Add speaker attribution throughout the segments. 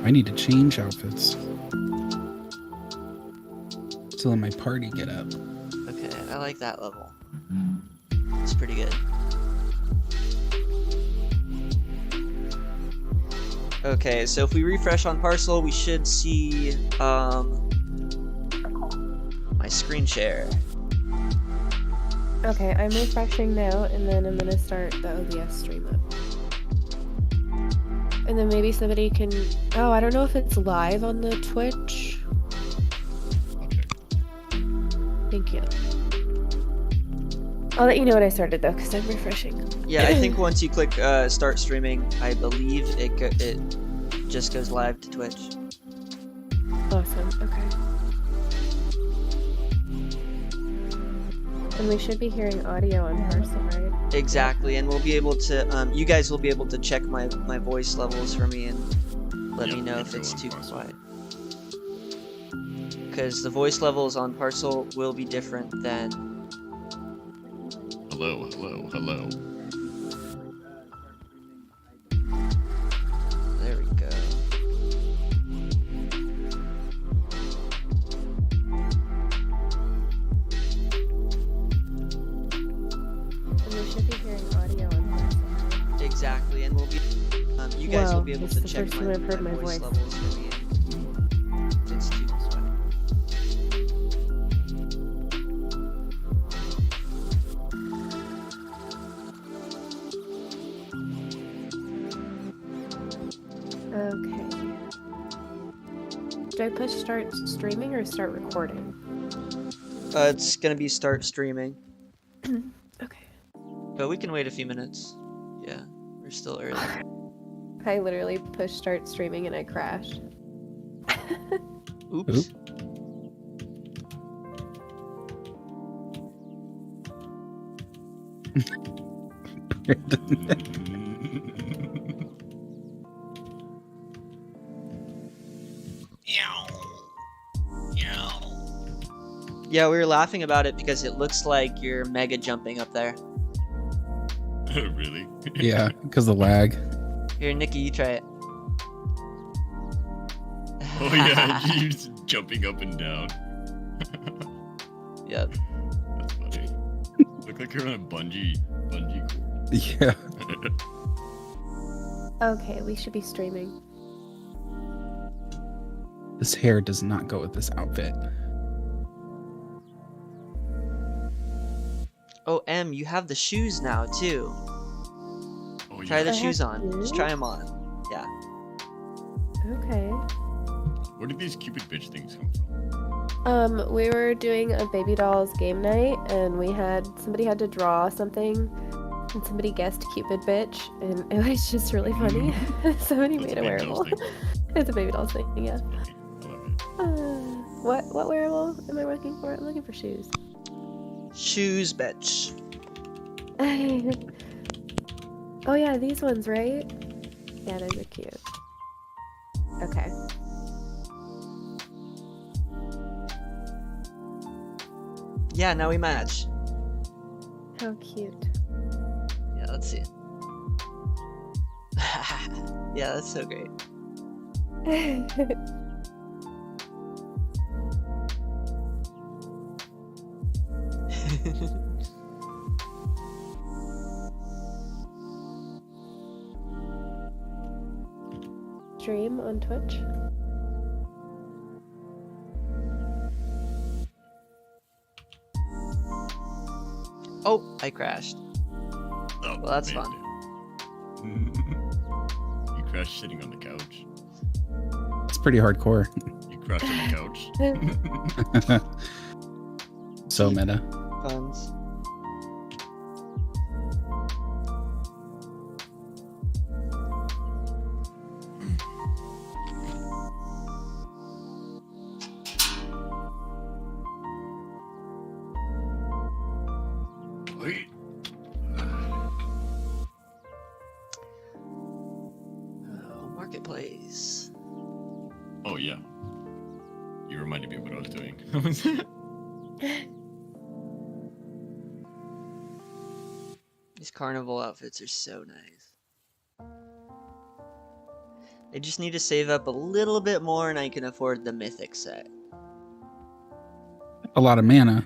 Speaker 1: I need to change outfits. To let my party get up.
Speaker 2: Okay, I like that level. It's pretty good. Okay, so if we refresh on Parcel, we should see my screen share.
Speaker 3: Okay, I'm refreshing now, and then I'm gonna start the OBS stream up. And then maybe somebody can... Oh, I don't know if it's live on the Twitch.
Speaker 4: Okay.
Speaker 3: Thank you. I'll let you know when I started, though, because I'm refreshing.
Speaker 2: Yeah, I think once you click start streaming, I believe it just goes live to Twitch.
Speaker 3: Awesome, okay. And we should be hearing audio on Parcel, right?
Speaker 2: Exactly, and we'll be able to, you guys will be able to check my voice levels for me and let me know if it's too quiet. Because the voice levels on Parcel will be different than...
Speaker 4: Hello, hello, hello.
Speaker 2: There we go.
Speaker 3: And we should be hearing audio on Parcel.
Speaker 2: Exactly, and we'll be, you guys will be able
Speaker 3: it's
Speaker 2: to
Speaker 3: the
Speaker 2: check
Speaker 3: first time I've heard
Speaker 2: my
Speaker 3: my
Speaker 2: voice
Speaker 3: voice.
Speaker 2: levels for me if it's too quiet.
Speaker 3: Okay. Do I push start streaming or start recording?
Speaker 2: It's gonna be start streaming,
Speaker 3: Okay.
Speaker 2: but we can wait a few minutes. Yeah, we're still early.
Speaker 3: I literally pushed start streaming and I crashed.
Speaker 2: Oops. Yeah, we were laughing about it because it looks like you're mega jumping up there.
Speaker 4: Really?
Speaker 1: Yeah, because the lag.
Speaker 2: Here, Nikki, you try it.
Speaker 4: Oh yeah, you're just jumping up and down.
Speaker 2: Yep.
Speaker 4: That's funny. Look like you're on a bungee cord.
Speaker 1: Yeah.
Speaker 3: Okay, we should be streaming.
Speaker 1: This hair does not go with this outfit.
Speaker 2: Oh, M, you have the shoes now too.
Speaker 4: Oh
Speaker 2: Try
Speaker 4: yeah.
Speaker 2: the
Speaker 3: I
Speaker 2: shoes
Speaker 3: have
Speaker 2: on. Just
Speaker 3: shoes?
Speaker 2: try them on. Yeah.
Speaker 3: Okay.
Speaker 4: Where did these Cupid bitch things come from?
Speaker 3: We were doing a baby dolls game night, and somebody had to draw something, and somebody guessed Cupid bitch, and it was just really funny. Somebody
Speaker 4: That's
Speaker 3: made
Speaker 4: a
Speaker 3: a
Speaker 4: baby
Speaker 3: wearable.
Speaker 4: dolls thing.
Speaker 3: It's a baby dolls thing, yeah.
Speaker 4: I love it.
Speaker 3: What wearable am I looking for? I'm looking for shoes.
Speaker 2: Shoes, bitch.
Speaker 3: Oh yeah, these ones, right? Yeah, those are cute. Okay.
Speaker 2: Yeah, now we match.
Speaker 3: How cute.
Speaker 2: Yeah, let's see. Yeah, that's so great.
Speaker 3: Stream on Twitch?
Speaker 2: Oh, I crashed.
Speaker 4: Oh,
Speaker 2: Well, that's
Speaker 4: man.
Speaker 2: fun.
Speaker 4: You crashed sitting on the couch.
Speaker 1: It's pretty hardcore.
Speaker 4: You crashed on the couch.
Speaker 1: So meta.
Speaker 2: Puns.
Speaker 4: Wait.
Speaker 2: Oh, marketplace.
Speaker 4: Oh yeah. You reminded me of what I was doing.
Speaker 2: These carnival outfits are so nice. I just need to save up a little bit more and I can afford the mythic set.
Speaker 1: A lot of mana.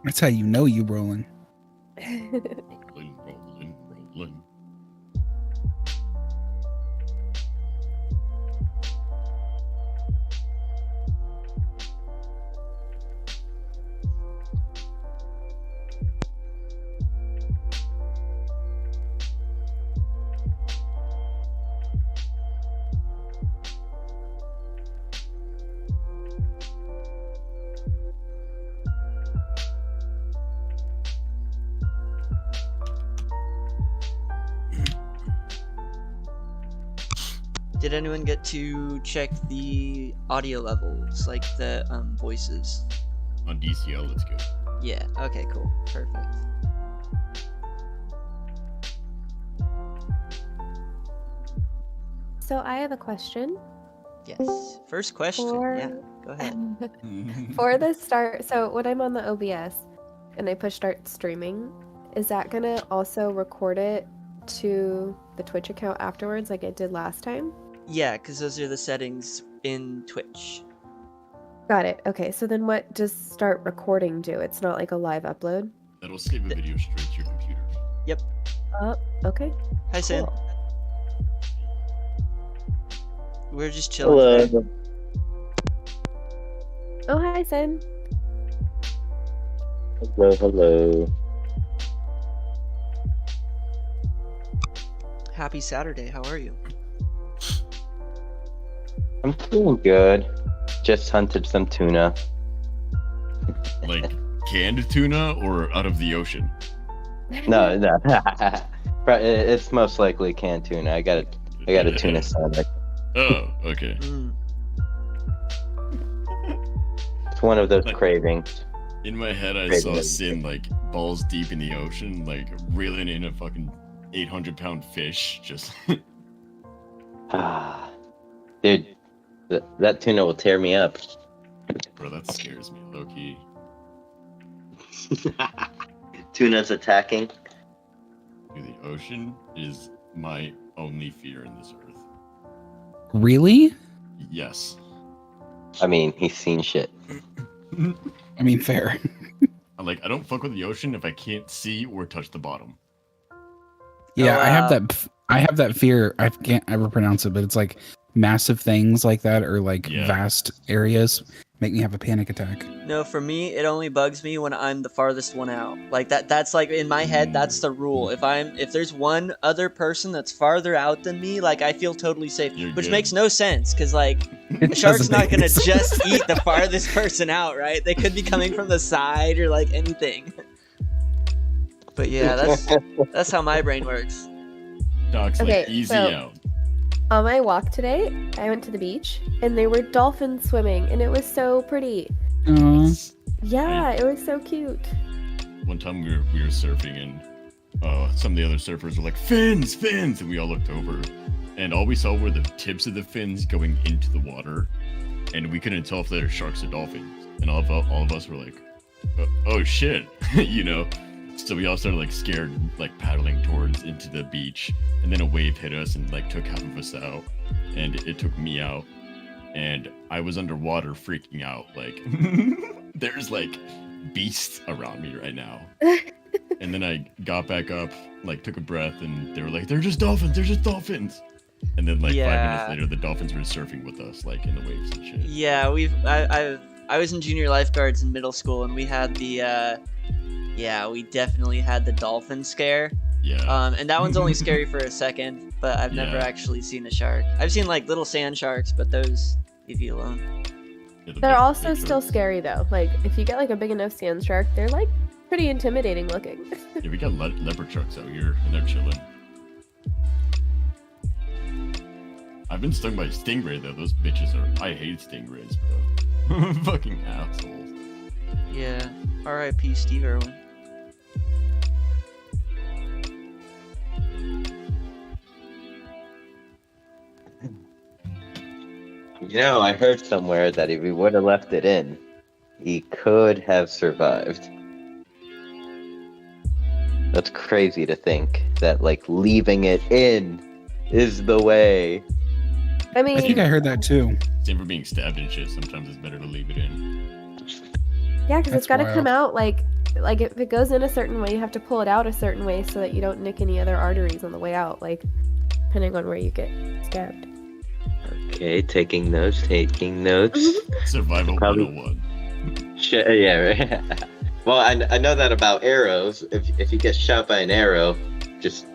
Speaker 1: That's how you know you rolling.
Speaker 4: Rolling, rolling, rolling.
Speaker 2: Did anyone get to check the audio levels, like the voices?
Speaker 4: On DCL, let's go.
Speaker 2: Yeah, okay, cool. Perfect.
Speaker 3: So I have a question.
Speaker 2: Yes. First question. Yeah, go ahead.
Speaker 3: For the start, so when I'm on the OBS and I push start streaming, is that gonna also record it to the Twitch account afterwards like it did last time?
Speaker 2: Yeah, because those are the settings in Twitch.
Speaker 3: Got it. Okay, so then what does start recording do? It's not like a live upload?
Speaker 4: That'll save a video straight to your computer.
Speaker 2: Yep.
Speaker 3: Okay.
Speaker 2: Hi, Sin.
Speaker 3: Cool.
Speaker 2: We're just chilling today.
Speaker 3: Oh, hi, Sen.
Speaker 5: Hello.
Speaker 2: Happy Saturday. How are you?
Speaker 5: I'm doing good. Just hunted some tuna.
Speaker 4: Like canned tuna or out of the ocean?
Speaker 5: No. It's most likely canned tuna. I got a tuna sandwich.
Speaker 4: Oh, okay.
Speaker 5: It's one of those
Speaker 4: Like-
Speaker 5: cravings.
Speaker 4: In my head, I saw Sin like balls deep in the ocean, like reeling in a fucking 800-pound fish. Just
Speaker 5: Dude, that tuna will tear me up.
Speaker 4: bro, that scares me, low key.
Speaker 5: Tuna's attacking.
Speaker 4: Dude, the ocean is my only fear in this earth.
Speaker 1: Really?
Speaker 4: Yes.
Speaker 5: I mean, he's seen shit.
Speaker 1: I mean, fair.
Speaker 4: I don't fuck with the ocean if I can't see or touch the bottom.
Speaker 1: Yeah,
Speaker 2: Oh,
Speaker 1: I have that fear. I can't ever pronounce it, but it's like massive things like that or like
Speaker 4: Yeah.
Speaker 1: vast areas make me have a panic attack.
Speaker 2: No, for me, it only bugs me when I'm the farthest one out. Like that's like in my head, that's the rule. If there's one other person that's farther out than me, like I feel totally safe.
Speaker 4: You're
Speaker 2: Which
Speaker 4: good.
Speaker 2: makes no sense, because like
Speaker 1: It
Speaker 2: a shark's
Speaker 1: doesn't
Speaker 2: not
Speaker 1: make
Speaker 2: gonna
Speaker 1: sense.
Speaker 2: just eat the farthest person out, right? They could be coming from the side or like anything. But yeah, that's how my brain works.
Speaker 4: Doc's
Speaker 3: Okay,
Speaker 4: like easy
Speaker 3: so-
Speaker 4: out.
Speaker 3: On my walk today, I went to the beach and there were dolphins swimming and it was so pretty.
Speaker 1: Aw.
Speaker 3: Yeah, it was so cute.
Speaker 4: One time we were surfing and some of the other surfers were like, fins, and we all looked over and all we saw were the tips of the fins going into the water, and we couldn't tell if they were sharks or dolphins. And all of us were like, oh shit, you know. So we all started like scared, like paddling towards into the beach, and then a wave hit us and like took half of us out, and it took me out, and I was underwater freaking out like there's like beasts around me right now. And then I got back up, like took a breath, and they were like, they're just dolphins. And then like 5
Speaker 2: Yeah.
Speaker 4: minutes later, the dolphins were surfing with us, like in the waves and shit.
Speaker 2: Yeah, I was in junior lifeguards in middle school, and we had the we definitely had the dolphin scare.
Speaker 4: Yeah.
Speaker 2: And that one's only scary for a second, but I've never
Speaker 4: Yeah.
Speaker 2: actually seen a shark. I've seen like little sand sharks, but those leave you alone.
Speaker 4: Yeah, the
Speaker 3: They're
Speaker 4: big-
Speaker 3: also
Speaker 4: big
Speaker 3: still
Speaker 4: sharks.
Speaker 3: scary though. Like if you get like a big enough sand shark, they're like pretty intimidating looking.
Speaker 4: Yeah, we got leopard sharks out here, and they're chilling. I've been stung by a stingray though. Those bitches are. I hate stingrays, bro. Fucking assholes.
Speaker 2: Yeah. R.I.P. Steve Irwin.
Speaker 5: You know, I heard somewhere that if we would have left it in, he could have survived. That's crazy to think that like leaving it in is the way.
Speaker 3: I mean,
Speaker 1: I think I heard that too.
Speaker 4: Same for being stabbed and shit. Sometimes it's better to leave it in.
Speaker 3: yeah, because
Speaker 1: That's
Speaker 3: it's got to come
Speaker 1: wild.
Speaker 3: out like if it goes in a certain way, you have to pull it out a certain way so that you don't nick any other arteries on the way out. Like, depending on where you get stabbed.
Speaker 5: Okay, taking notes.
Speaker 4: Survival
Speaker 5: Probably-
Speaker 4: 101.
Speaker 5: Yeah, right. Well, I know that about arrows. If you get shot by an arrow, just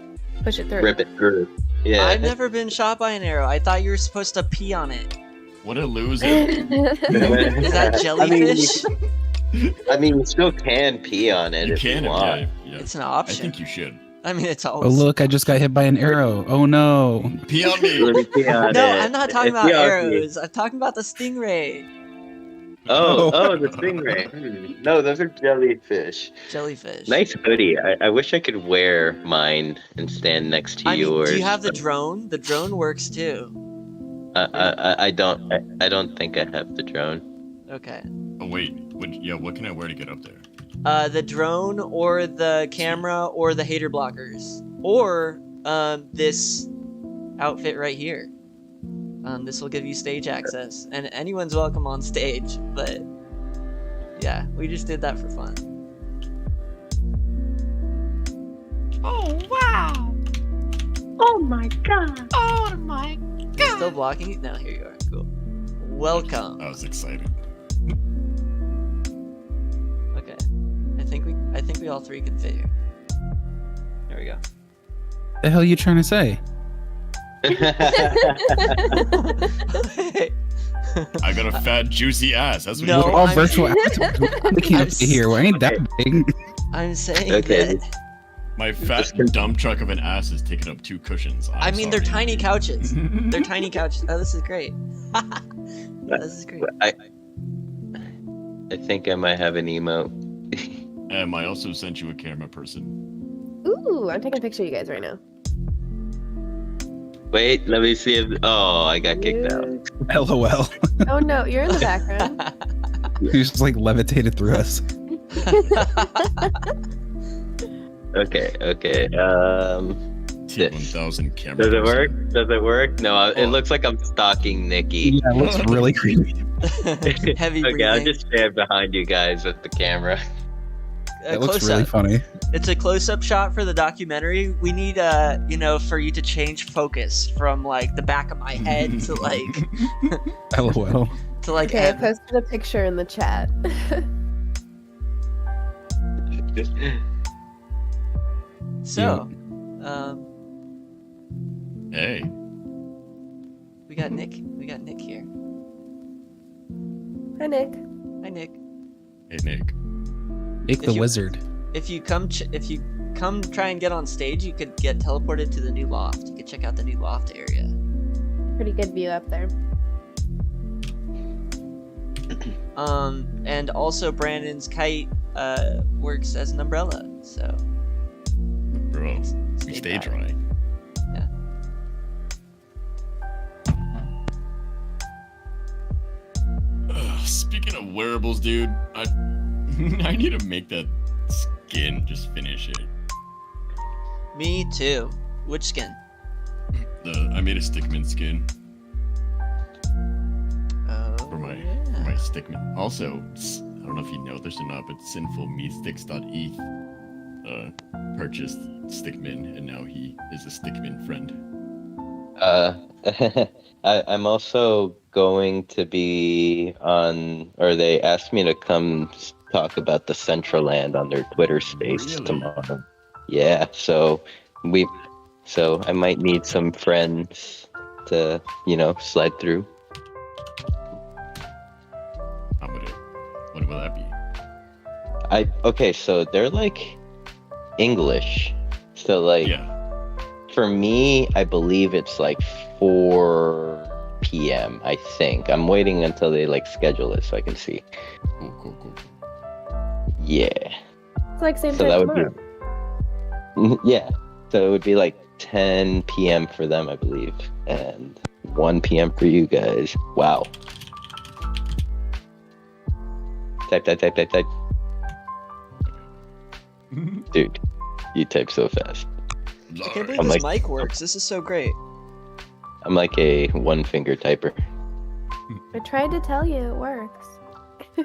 Speaker 3: Push it through.
Speaker 5: rip it through. Yeah.
Speaker 2: I've never been shot by an arrow. I thought you were supposed to pee on it.
Speaker 4: What a loser.
Speaker 2: Is that jellyfish?
Speaker 5: I mean, you still can pee on it
Speaker 4: You
Speaker 5: if
Speaker 4: can,
Speaker 5: you want.
Speaker 4: yeah.
Speaker 2: It's an
Speaker 4: I
Speaker 2: option.
Speaker 4: think you should.
Speaker 2: I mean, it's
Speaker 1: Oh
Speaker 2: always.
Speaker 1: look, I just got hit by an arrow. Oh no.
Speaker 4: Pee on me!
Speaker 5: Let me pee on
Speaker 2: No,
Speaker 5: it.
Speaker 2: I'm not talking
Speaker 5: It's
Speaker 2: about
Speaker 5: yucky.
Speaker 2: arrows. I'm talking about the stingray.
Speaker 5: Oh, the stingray. No, those are jellyfish.
Speaker 2: Jellyfish.
Speaker 5: Nice hoodie. I wish I could wear mine and stand next to
Speaker 2: I mean,
Speaker 5: yours.
Speaker 2: do you have the drone? The drone works too.
Speaker 5: I don't. I don't think I have the drone.
Speaker 2: Okay.
Speaker 4: Oh, wait. What can I wear to get up there?
Speaker 2: The drone or the camera or the hater blockers or this outfit right here. This will give you stage access, and anyone's welcome on stage. But yeah, we just did that for fun.
Speaker 6: Oh wow! Oh my god! Oh my
Speaker 2: You still blocking it? No, here you are. Cool. Welcome.
Speaker 4: I was excited.
Speaker 2: Okay. I think we all three can fit here. There we go.
Speaker 1: The hell are you trying to say?
Speaker 4: I got a fat, juicy ass. That's what
Speaker 2: No,
Speaker 1: We're all
Speaker 2: I'm-
Speaker 1: virtual avatars. We can't fit here. We ain't that big.
Speaker 2: I'm saying
Speaker 5: Okay.
Speaker 2: that.
Speaker 4: My fat dump truck of an ass is taking up 2 cushions.
Speaker 2: I mean, they're
Speaker 4: sorry.
Speaker 2: tiny couches. They're tiny couches. Oh, this is great. This is great.
Speaker 5: I think I might have an emote.
Speaker 4: I also sent you a camera person.
Speaker 3: Ooh, I'm taking a picture of you guys right now.
Speaker 5: Wait, let me see if. Oh, I got kicked out.
Speaker 1: LOL.
Speaker 3: Oh no, you're in the background.
Speaker 1: He's just like levitated through us.
Speaker 5: Okay.
Speaker 4: T1000 camera.
Speaker 5: Does it
Speaker 4: person.
Speaker 5: work? Does it work? No, it
Speaker 4: Oh.
Speaker 5: looks like I'm stalking Nikki.
Speaker 1: Yeah, it looks really creepy.
Speaker 2: Heavy
Speaker 5: Okay, I'll
Speaker 2: breathing.
Speaker 5: just stand behind you guys with the camera.
Speaker 2: A
Speaker 1: It looks
Speaker 2: close
Speaker 1: really
Speaker 2: up.
Speaker 1: funny.
Speaker 2: It's a close-up shot for the documentary. We need, for you to change focus from like the back of my head to like
Speaker 1: LOL.
Speaker 2: to like.
Speaker 3: Okay, I posted a picture in the chat.
Speaker 2: So,
Speaker 4: Hey.
Speaker 2: we got Nick. We got Nick here.
Speaker 3: Hi, Nick.
Speaker 2: Hi, Nick.
Speaker 4: Hey, Nick.
Speaker 1: Nick
Speaker 2: If
Speaker 1: the
Speaker 2: you-
Speaker 1: wizard.
Speaker 2: If you come try and get on stage, you could get teleported to the new loft. You could check out the new loft area.
Speaker 3: Pretty good view up there.
Speaker 2: And also Brandon's kite works as an umbrella, so
Speaker 4: Bro,
Speaker 2: stay
Speaker 4: we stay
Speaker 2: dry.
Speaker 4: dry.
Speaker 2: Yeah.
Speaker 4: Speaking of wearables, dude, I I need to make that skin. Just finish it.
Speaker 2: Me too. Which skin?
Speaker 4: I made a stickman skin
Speaker 2: Oh,
Speaker 4: for my
Speaker 2: yeah.
Speaker 4: stickman. Also, I don't know if you know this or not, but sinfulmesticks.eth purchased stickman, and now he is a stickman friend.
Speaker 5: I'm also going to be on, or they asked me to come talk about the Central Land on their Twitter space
Speaker 4: Really?
Speaker 5: tomorrow. Yeah, so I might need some friends to, slide through.
Speaker 4: What will that be?
Speaker 5: Okay, so they're like English. So like
Speaker 4: Yeah.
Speaker 5: for me, I believe it's like 4 p.m. I think. I'm waiting until they like schedule it so I can see.
Speaker 4: Cool.
Speaker 5: Yeah.
Speaker 3: It's like same
Speaker 5: So
Speaker 3: time
Speaker 5: that would
Speaker 3: tomorrow.
Speaker 5: be yeah. So it would be like 10 p.m. for them, I believe, and 1 p.m. for you guys. Wow. Type. Dude, you type so fast.
Speaker 2: I can't believe
Speaker 5: I'm
Speaker 2: this
Speaker 5: like-
Speaker 2: mic works. This is so great.
Speaker 5: I'm like a one-finger typer.
Speaker 3: I tried to tell you it works.
Speaker 4: I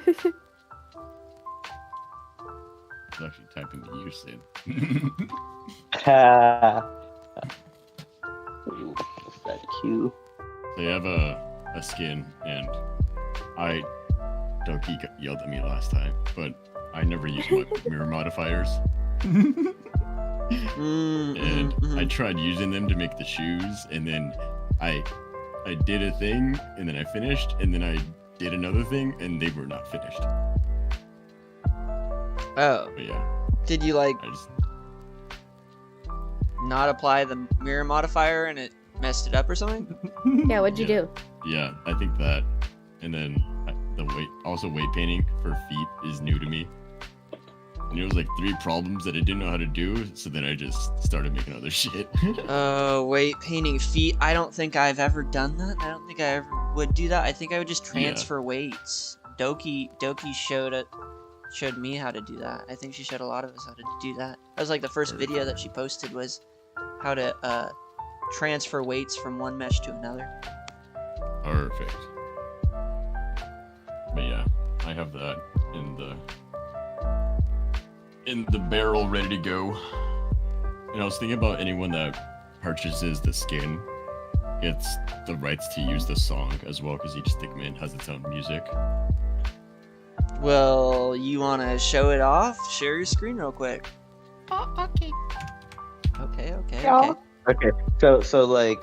Speaker 4: was actually typing what you said.
Speaker 5: Ha! Ooh, what's that cue?
Speaker 4: They have a skin, and Doki yelled at me last time, but I never use my mirror modifiers. And I tried using them to make the shoes, and then I did a thing, and then I finished, and then I did another thing, and they were not finished.
Speaker 2: Oh,
Speaker 4: But yeah,
Speaker 2: did you like
Speaker 4: I just
Speaker 2: not apply the mirror modifier and it messed it up or something?
Speaker 3: Yeah, what'd you do?
Speaker 4: yeah, I think that, and then the weight painting for feet is new to me. And it was like 3 problems that I didn't know how to do, so then I just started making other shit.
Speaker 2: Wait, painting feet. I don't think I've ever done that. I don't think I ever would do that. I think I would just transfer weights. Doki showed me how to do that. I think she showed a lot of us how to do that. That was like the first video that she posted, was how to transfer weights from one mesh to another.
Speaker 4: Perfect. But yeah, I have that in the barrel ready to go. And I was thinking about anyone that purchases the skin gets the rights to use the song as well, because each stickman has its own music.
Speaker 2: Well, you want to show it off? Share your screen real quick.
Speaker 6: Oh, okay.
Speaker 2: Okay.
Speaker 3: Yeah.
Speaker 5: Okay, so like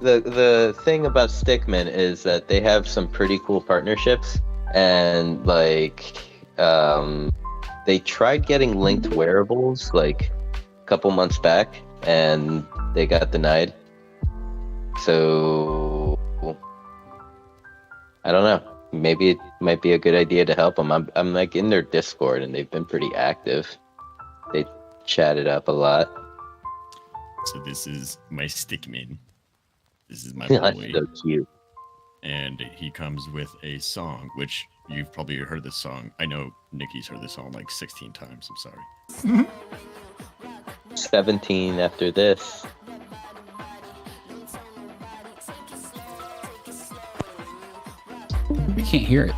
Speaker 5: the thing about Stickman is that they have some pretty cool partnerships, and like they tried getting linked wearables like a couple months back, and they got denied. So I don't know. Maybe it might be a good idea to help them. I'm like in their Discord, and they've been pretty active. They chatted up a lot.
Speaker 4: So this is my stickman. This is my
Speaker 5: That's
Speaker 4: boy.
Speaker 5: so cute.
Speaker 4: And he comes with a song, which you've probably heard this song. I know Nikki's heard this song like 16 times. I'm sorry.
Speaker 5: 17 after this.
Speaker 1: I can't hear it.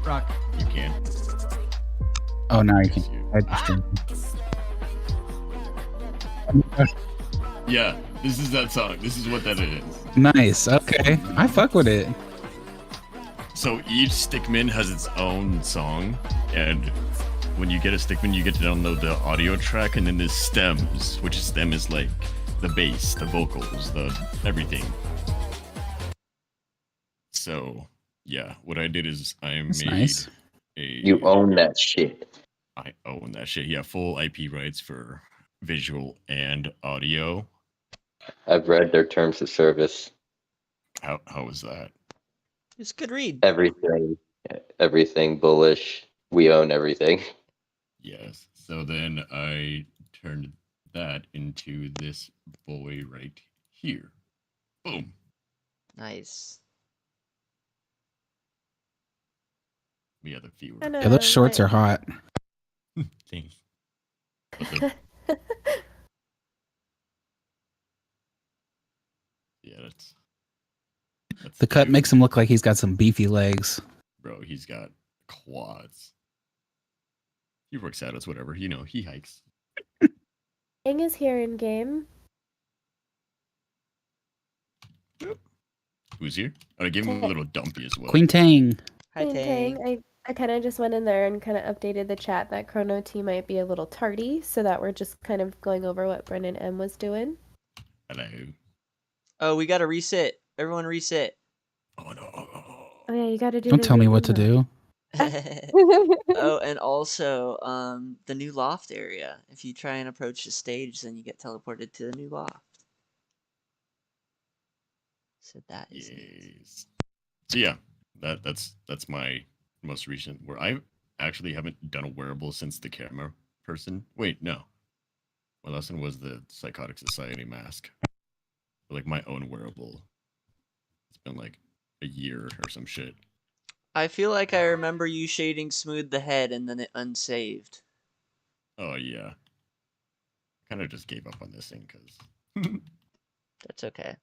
Speaker 7: Rock.
Speaker 4: You can.
Speaker 1: Oh, now you
Speaker 4: Yes,
Speaker 1: can.
Speaker 4: you-
Speaker 1: I just
Speaker 4: Yeah, this is that song. This is what that is.
Speaker 1: Nice. Okay. I fuck with it.
Speaker 4: So each stickman has its own song, and when you get a stickman, you get to download the audio track, and then there's stems, which stem is like the bass, the vocals, the everything. So yeah, what I did is I
Speaker 1: That's
Speaker 4: made
Speaker 1: nice.
Speaker 5: You own that shit.
Speaker 4: I own that shit. Yeah, full IP rights for visual and audio.
Speaker 5: I've read their terms of service.
Speaker 4: How was that?
Speaker 2: It's a good read.
Speaker 5: Everything bullish. We own everything.
Speaker 4: Yes. So then I turned that into this boy right here. Boom.
Speaker 2: Nice.
Speaker 4: Yeah, the feet were.
Speaker 3: Kinda
Speaker 1: Yeah, those shorts are hot.
Speaker 4: Thanks. But the- yeah, that's
Speaker 1: The cut
Speaker 4: cute.
Speaker 1: makes him look like he's got some beefy legs.
Speaker 4: Bro, he's got quads. He works out, it's whatever. You know, he hikes.
Speaker 3: Ing is here in game.
Speaker 4: Who's here? Oh, I gave him a little dumpy as well.
Speaker 1: Queen Tang.
Speaker 2: Hi,
Speaker 3: Ding,
Speaker 2: Tang.
Speaker 3: ding. I kind of just went in there and kind of updated the chat that ChronoT might be a little tardy, so that we're just kind of going over what Brennan M was doing.
Speaker 4: Hello.
Speaker 2: Oh, we gotta reset. Everyone reset.
Speaker 4: Oh no.
Speaker 3: Oh yeah, you got to do.
Speaker 1: Don't
Speaker 3: the
Speaker 1: tell me what to
Speaker 3: remote.
Speaker 1: do.
Speaker 2: Oh, and also, the new loft area. If you try and approach the stage, then you get teleported to the new loft. So that is neat.
Speaker 4: Yes. So yeah, that's my most recent where I actually haven't done a wearable since the camera person. Wait, no. My last one was the Psychotic Society mask. Like my own wearable. It's been like a year or some shit.
Speaker 2: I feel like I remember you shading Smooth the head and then it unsaved.
Speaker 4: Oh yeah. Kind of just gave up on this thing because
Speaker 2: That's okay.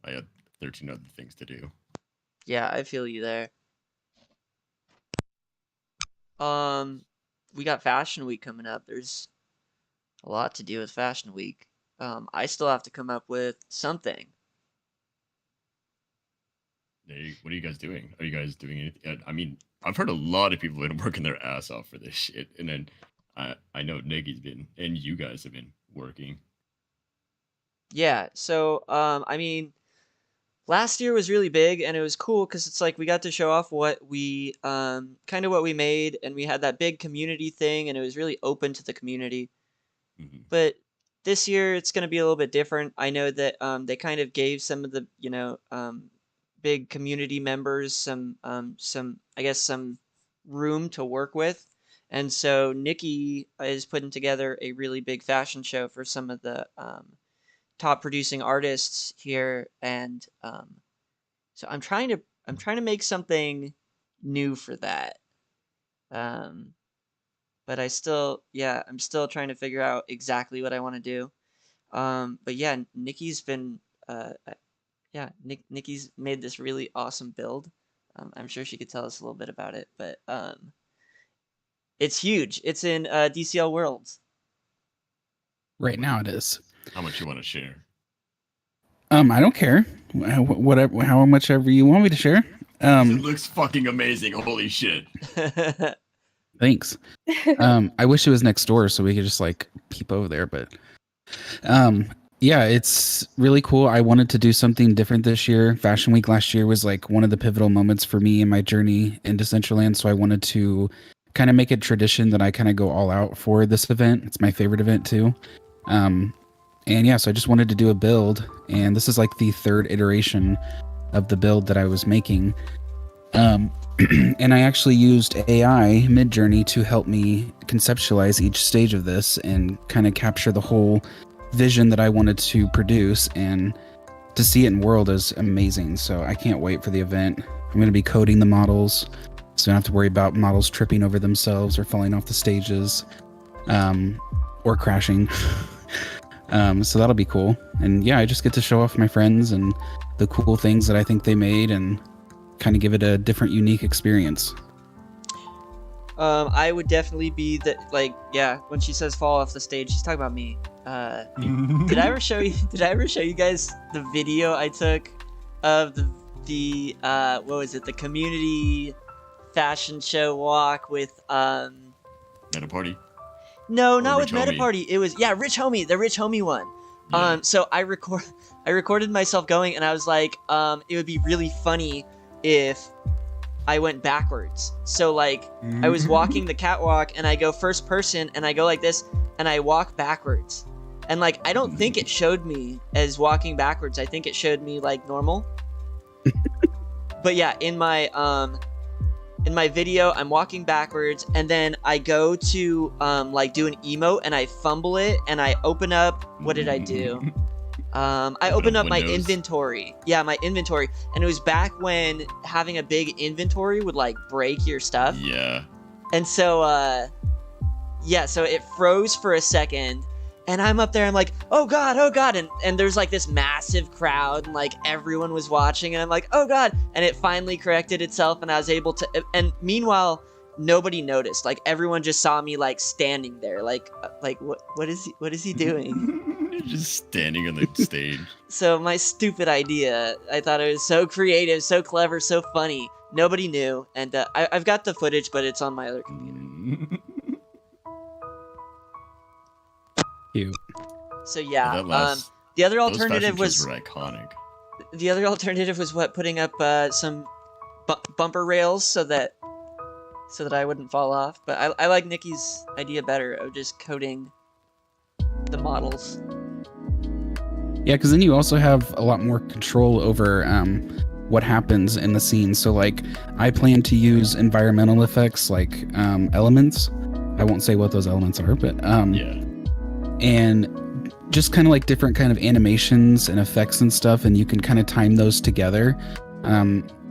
Speaker 4: I had 13 other things to do.
Speaker 2: Yeah, I feel you there. We got Fashion Week coming up. There's a lot to do with Fashion Week. I still have to come up with something.
Speaker 4: Hey, what are you guys doing? Are you guys doing anything? I mean, I've heard a lot of people have been working their ass off for this shit, and then I know Niggy's been, and you guys have been working.
Speaker 2: Yeah, so I mean, last year was really big and it was cool because it's like we got to show off what we kind of what we made, and we had that big community thing and it was really open to the community.
Speaker 4: Mhm.
Speaker 2: But this year it's going to be a little bit different. I know that they kind of gave some of the big community members some I guess some room to work with, and so Nikki is putting together a really big fashion show for some of the top producing artists here, and so I'm trying to make something new for that. But I'm still trying to figure out exactly what I want to do. But yeah, Nikki's been Nikki's made this really awesome build. I'm sure she could tell us a little bit about it, but it's huge. It's in DCL Worlds.
Speaker 1: Right now it is.
Speaker 4: How much you want to share?
Speaker 1: I don't care. Whatever, how much ever you want me to share.
Speaker 4: It looks fucking amazing. Holy shit.
Speaker 1: Thanks. I wish it was next door so we could just like peep over there, but yeah, it's really cool. I wanted to do something different this year. Fashion Week last year was like one of the pivotal moments for me in my journey into Centraland, so I wanted to kind of make it tradition that I kind of go all out for this event. It's my favorite event too. And yeah, so I just wanted to do a build, and this is like the third iteration of the build that I was making. And I actually used AI Midjourney to help me conceptualize each stage of this and kind of capture the whole vision that I wanted to produce, and to see it in world is amazing. So I can't wait for the event. I'm going to be coding the models, so I don't have to worry about models tripping over themselves or falling off the stages, or crashing. So that'll be cool. And yeah, I just get to show off my friends and the cool things that I think they made and kind of give it a different, unique experience.
Speaker 2: I would definitely be when she says fall off the stage, she's talking about me. Did I ever show you guys the video I took of the what was it, the community fashion show walk with
Speaker 4: Meta Party?
Speaker 2: No,
Speaker 4: Or
Speaker 2: not
Speaker 4: Rich
Speaker 2: with Meta
Speaker 4: Homie?
Speaker 2: Party. It was the Rich Homie one.
Speaker 4: Yeah.
Speaker 2: So I recorded myself going, and I was like, it would be really funny if I went backwards. So like I was walking the catwalk and I go first person and I go like this and I walk backwards. And like I don't think it showed me as walking backwards. I think it showed me like normal. But yeah, in my video I'm walking backwards, and then I go to like do an emote and I fumble it and I open up, what did I do? I opened up my
Speaker 4: Windows.
Speaker 2: inventory. Yeah, my inventory. And it was back when having a big inventory would like break your stuff.
Speaker 4: Yeah.
Speaker 2: And so, so it froze for a second. And I'm up there, I'm like, oh God. And there's like this massive crowd and like everyone was watching. And I'm like, oh God. And it finally corrected itself and I was able to, and meanwhile, nobody noticed. Like everyone just saw me like standing there. Like what is he doing?
Speaker 4: Just standing on the stage.
Speaker 2: So my stupid idea, I thought it was so creative, so clever, so funny. Nobody knew, and I've got the footage, but it's on my other computer.
Speaker 1: Cute.
Speaker 2: So yeah,
Speaker 4: That last-
Speaker 2: the other
Speaker 4: those
Speaker 2: alternative
Speaker 4: fashion shows
Speaker 2: was
Speaker 4: were iconic.
Speaker 2: putting up some bumper rails so that I wouldn't fall off. But I like Nikki's idea better of just coding the models.
Speaker 1: Yeah, because then you also have a lot more control over what happens in the scene. So like I plan to use environmental effects like elements. I won't say what those elements are, but
Speaker 4: Yeah.
Speaker 1: and just kind of like different kind of animations and effects and stuff, and you can kind of time those together.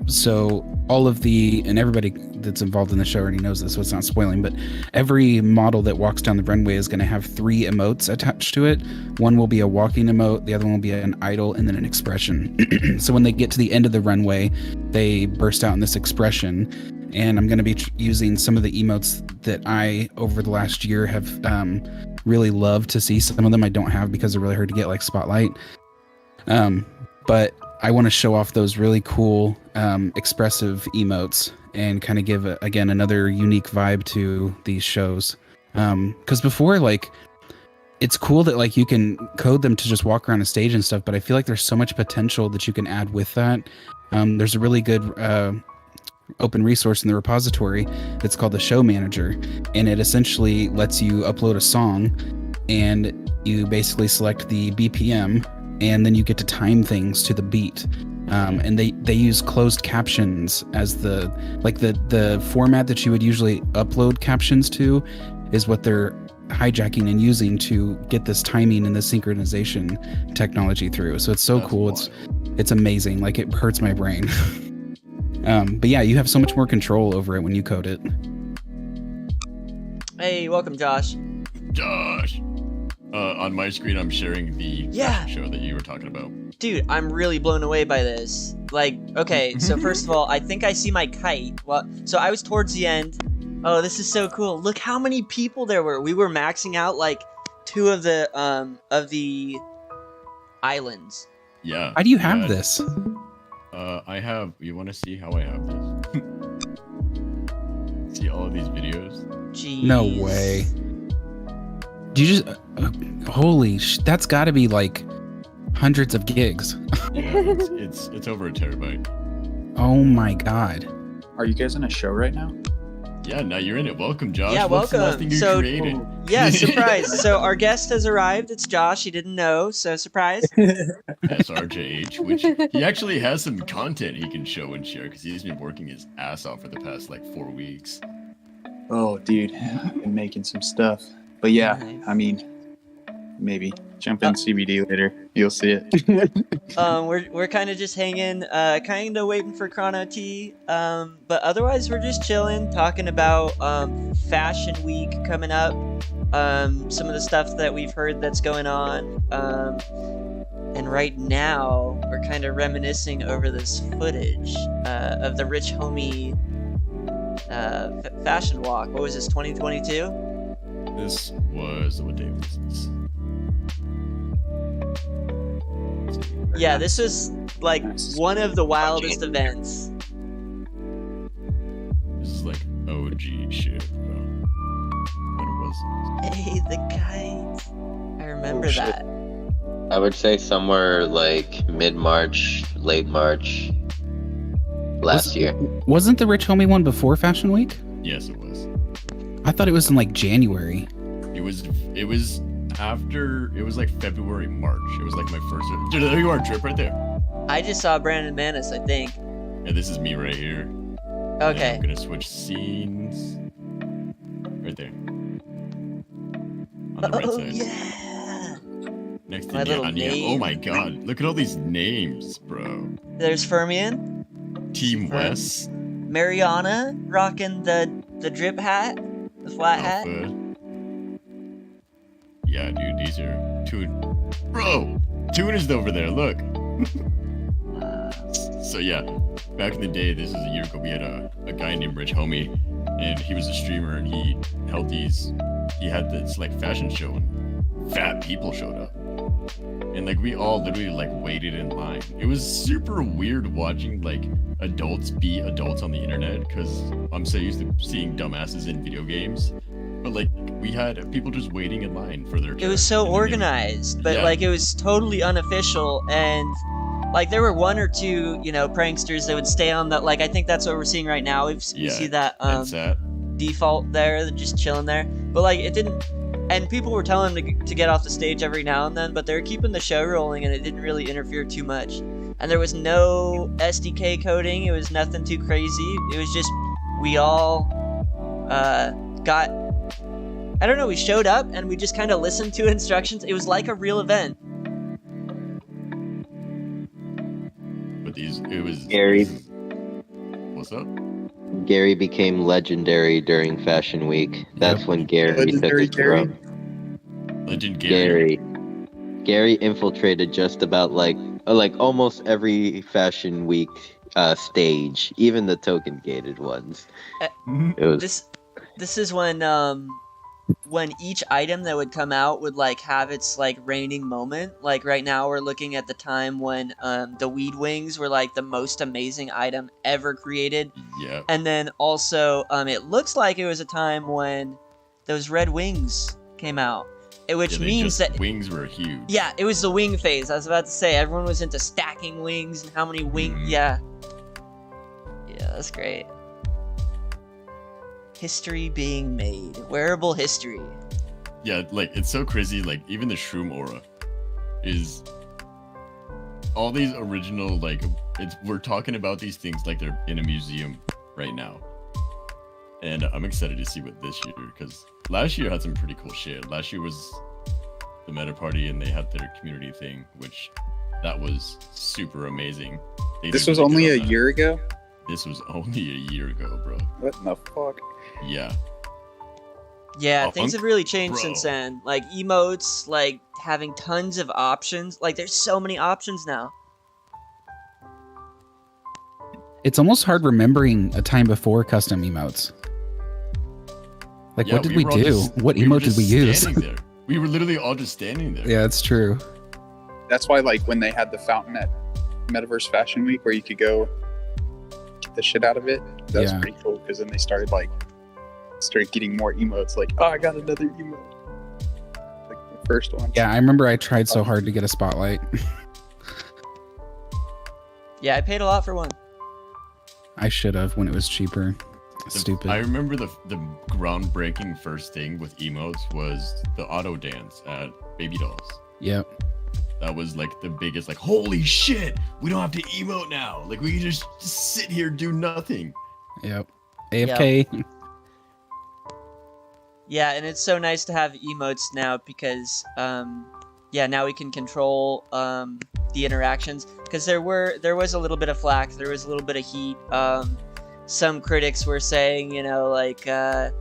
Speaker 1: So all of and everybody that's involved in the show already knows this, so it's not spoiling, but every model that walks down the runway is going to have 3 emotes attached to it. One will be a walking emote, the other one will be an idle, and then an expression. So when they get to the end of the runway, they burst out in this expression. And I'm going to be using some of the emotes that I, over the last year, have really loved to see. Some of them I don't have because they're really hard to get, like Spotlight. But I want to show off those really cool expressive emotes and kind of give, again, another unique vibe to these shows. Because before, like, it's cool that like you can code them to just walk around a stage and stuff, but I feel like there's so much potential that you can add with that. There's a really good open resource in the repository that's called the Show Manager, and it essentially lets you upload a song and you basically select the BPM and then you get to time things to the beat. And they use closed captions as the format that you would usually upload captions to is what they're hijacking and using to get this timing and the synchronization technology through. So it's so
Speaker 4: That's
Speaker 1: cool.
Speaker 4: wild.
Speaker 1: It's amazing. Like, it hurts my brain. But yeah, you have so much more control over it when you code it.
Speaker 2: Hey, welcome, Josh.
Speaker 4: Josh. On my screen, I'm sharing the fashion show that you were talking about.
Speaker 2: Dude, I'm really blown away by this. Like, okay, so first of all, I think I see my kite. Well, so I was towards the end. Oh, this is so cool. Look how many people there were. We were maxing out like 2 of the islands.
Speaker 4: Yeah.
Speaker 1: How do you have this?
Speaker 4: I have. You want to see how I have this? See all of these videos?
Speaker 2: Jeez.
Speaker 1: No way. Do you just that's got to be like hundreds of gigs.
Speaker 4: Yeah, it's over a terabyte.
Speaker 1: Oh my god.
Speaker 7: Are you guys in a show right now?
Speaker 4: Yeah, now you're in it. Welcome, Josh.
Speaker 2: Yeah,
Speaker 4: What's the last
Speaker 2: welcome.
Speaker 4: thing you
Speaker 2: So-
Speaker 4: created?
Speaker 2: Yeah, surprise. So our guest has arrived. It's Josh. He didn't know, so surprise.
Speaker 4: SRJH, which he actually has some content he can show and share because he's been working his ass off for the past like 4 weeks.
Speaker 7: Oh, dude, I've been making some stuff. But yeah,
Speaker 2: Nice.
Speaker 7: I mean, maybe jump in CBD later. You'll see it.
Speaker 2: We're kind of just hanging, kind of waiting for ChronoT. But otherwise, we're just chilling, talking about Fashion Week coming up. Some of the stuff that we've heard that's going on. And right now, we're kind of reminiscing over this footage of the Rich Homie fashion walk. What was this, 2022?
Speaker 4: This was what day was this?
Speaker 2: Yeah, this was like
Speaker 7: Nice.
Speaker 2: one of the wildest events.
Speaker 4: This is like OG shit, bro. When was
Speaker 2: Hey, the kite. I remember
Speaker 5: Oh, shit.
Speaker 2: that.
Speaker 5: I would say somewhere like mid-March, late March last year.
Speaker 1: Wasn't the Rich Homie one before Fashion Week?
Speaker 4: this? Yes, it was.
Speaker 1: I thought it was in like January.
Speaker 4: It was after. It was like February, March. It was like my first. Dude, there you are, Drip, right there.
Speaker 2: I just saw Brandon Manis, I think.
Speaker 4: And this is me right here. And
Speaker 2: Okay.
Speaker 4: I'm gonna switch scenes. Right there. On the right
Speaker 2: Oh,
Speaker 4: side.
Speaker 2: yeah.
Speaker 4: Next to
Speaker 2: My little
Speaker 4: Anya.
Speaker 2: name.
Speaker 4: Oh my god. Look at all these names, bro.
Speaker 2: There's Fermion.
Speaker 4: Team
Speaker 2: Right.
Speaker 4: West.
Speaker 2: Mariana rocking the drip hat, the flat hat.
Speaker 4: Alpha. Yeah, dude, these are Bro! Toon is over there, look. So yeah, back in the day, this is a year ago, we had a guy named Rich Homie, and he was a streamer, and he had this like fashion show, and fat people showed up. And like we all literally like waited in line. It was super weird watching like adults be adults on the internet, because I'm so used to seeing dumbasses in video games. But like we had people just waiting in line for their turn.
Speaker 2: It was so
Speaker 4: and then they-
Speaker 2: organized, but
Speaker 4: Yeah.
Speaker 2: like it was totally unofficial, and like there were 1 or 2, pranksters that would stay on that. Like I think that's what we're seeing right now. We
Speaker 4: Yeah,
Speaker 2: see that
Speaker 4: and sat.
Speaker 2: default there, they're just chilling there. But like it didn't, and people were telling them to get off the stage every now and then, but they were keeping the show rolling, and it didn't really interfere too much. And there was no SDK coding. It was nothing too crazy. It was just we all got. I don't know. We showed up and we just kind of listened to instructions. It was like a real event.
Speaker 4: But it was
Speaker 5: Scary.
Speaker 4: What's up?
Speaker 5: Gary became legendary during Fashion Week. That's
Speaker 1: Yep.
Speaker 5: when Gary took
Speaker 7: Legendary
Speaker 5: his
Speaker 7: Gary?
Speaker 5: throne.
Speaker 4: Legend Gary.
Speaker 5: Gary infiltrated just about like almost every Fashion Week stage, even the token gated ones. It was
Speaker 2: This is when each item that would come out would like have its like reigning moment. Like right now we're looking at the time when the weed wings were like the most amazing item ever created.
Speaker 4: Yeah.
Speaker 2: And then also it looks like it was a time when those red wings came out. Which means that
Speaker 4: wings were huge.
Speaker 2: yeah, it was the wing phase. I was about to say everyone was into stacking wings and how many yeah. Yeah, that's great. History being made. Wearable history.
Speaker 4: Yeah, like it's so crazy. Like even the shroom aura is all these original like we're talking about these things like they're in a museum right now. And I'm excited to see what this year, because last year had some pretty cool shit. Last year was the meta party and they had their community thing, which that was super amazing.
Speaker 7: This was only a year ago?
Speaker 4: This was only a year ago, bro.
Speaker 7: What in the fuck?
Speaker 4: Yeah.
Speaker 2: Yeah, things have really changed
Speaker 4: bro.
Speaker 2: since then. Like emotes, like having tons of options. Like there's so many options now.
Speaker 1: It's almost hard remembering a time before custom emotes. Like,
Speaker 4: Yeah,
Speaker 1: what did we
Speaker 4: were all
Speaker 1: do?
Speaker 4: just-
Speaker 1: What
Speaker 4: were
Speaker 1: emote did
Speaker 4: just
Speaker 1: we use?
Speaker 4: standing there. We were literally all just standing there.
Speaker 1: Yeah, it's true.
Speaker 7: That's why, like, when they had the fountain at Metaverse Fashion Week where you could go get the shit out of it, that was
Speaker 1: Yeah.
Speaker 7: pretty cool, because then they started getting more emotes. Like, oh, I got another emote. Like the first one.
Speaker 1: Yeah, I remember I tried so hard to get a spotlight.
Speaker 2: Yeah, I paid a lot for one.
Speaker 1: I should have when it was cheaper. Stupid.
Speaker 4: I remember the groundbreaking first thing with emotes was the auto dance at Baby Dolls.
Speaker 1: Yep.
Speaker 4: That was like the biggest, like, holy shit, we don't have to emote now. Like, we can just sit here, do nothing.
Speaker 1: Yep. AFK.
Speaker 2: Yeah, and it's so nice to have emotes now because, yeah, now we can control the interactions. Because there was a little bit of flack, there was a little bit of heat. Some critics were saying, you know, like it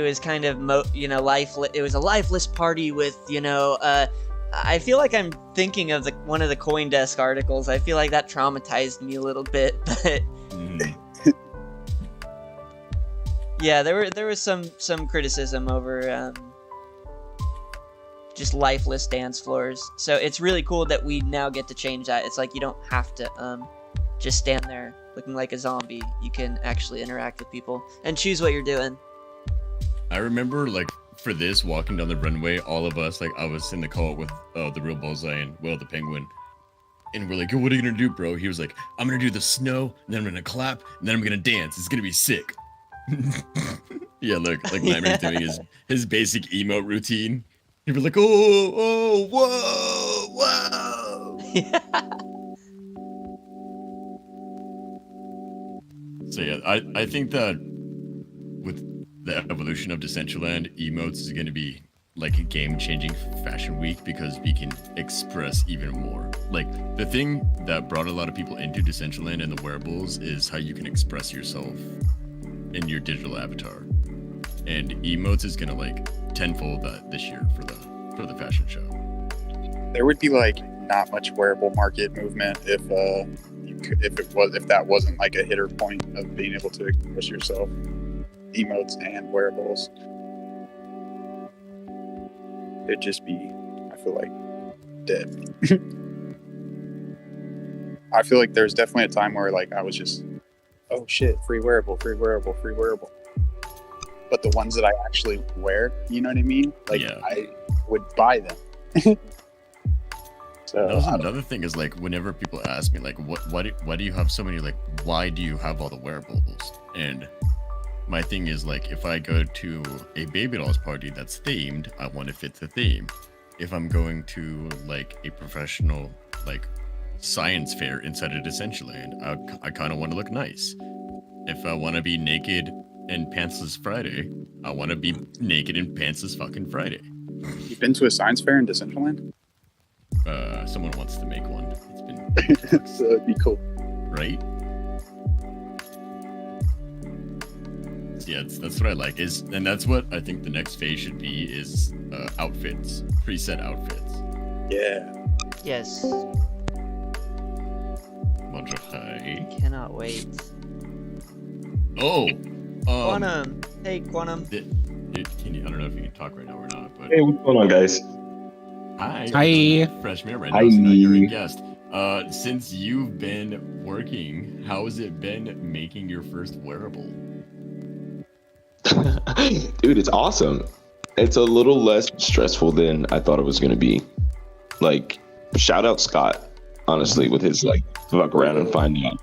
Speaker 2: was kind of, it was a lifeless party with, I feel like I'm thinking of one of the CoinDesk articles. I feel like that traumatized me a little bit, but. Yeah, there was some criticism over just lifeless dance floors. So it's really cool that we now get to change that. It's like you don't have to just stand there looking like a zombie. You can actually interact with people and choose what you're doing.
Speaker 4: I remember, like, for this, walking down the runway, all of us, like, I was in the call with the real Bullseye and Will the Penguin. And we're like, yo, what are you gonna do, bro? He was like, I'm gonna do the snow, and then I'm gonna clap, and then I'm gonna dance. It's gonna be sick. Yeah, look, like Nightmare's doing his basic emote routine. He was like, oh, whoa.
Speaker 2: Yeah.
Speaker 4: So yeah, I think that with the evolution of Decentraland, emotes is going to be like a game-changing Fashion Week because we can express even more. Like, the thing that brought a lot of people into Decentraland and the wearables is how you can express yourself in your digital avatar. And emotes is going to like tenfold that this year for the fashion show.
Speaker 7: There would be like not much wearable market movement if that wasn't like a hitter point of being able to express yourself, emotes and wearables. It'd just be, I feel like, dead. I feel like there's definitely a time where like I was just, oh shit, free wearable. But the ones that I actually wear, you know what I mean? Like, yeah. I would buy them. So
Speaker 4: that was another thing is like whenever people ask me like why do you have so many, like why do you have all the wearables? And my thing is like if I go to a Baby Dolls party that's themed, I want to fit the theme. If I'm going to like a professional like science fair inside of Decentraland, I kind of want to look nice. If I want to be naked and pantsless Friday, I want to be naked and pantsless fucking Friday.
Speaker 7: You've been to a science fair in Decentraland?
Speaker 4: Someone wants to make one. It's been
Speaker 7: So it'd be cool,
Speaker 4: right? Yeah, that's what I like. And that's what I think the next phase should be is outfits, preset outfits.
Speaker 7: Yeah.
Speaker 2: Yes.
Speaker 4: Hi.
Speaker 2: Cannot wait.
Speaker 4: Oh,
Speaker 2: Quantum. Hey, Quantum.
Speaker 4: I don't know if you can talk right now or not, but
Speaker 8: Hey, what's going on, guys?
Speaker 4: hi.
Speaker 1: Hi.
Speaker 4: Freshman right
Speaker 8: Hi.
Speaker 4: now, so now you're a guest. Since you've been working, how has it been making your first wearable?
Speaker 8: Dude, it's awesome. It's a little less stressful than I thought it was going to be. Like, shout out Scott, honestly, with his like fuck around and find out.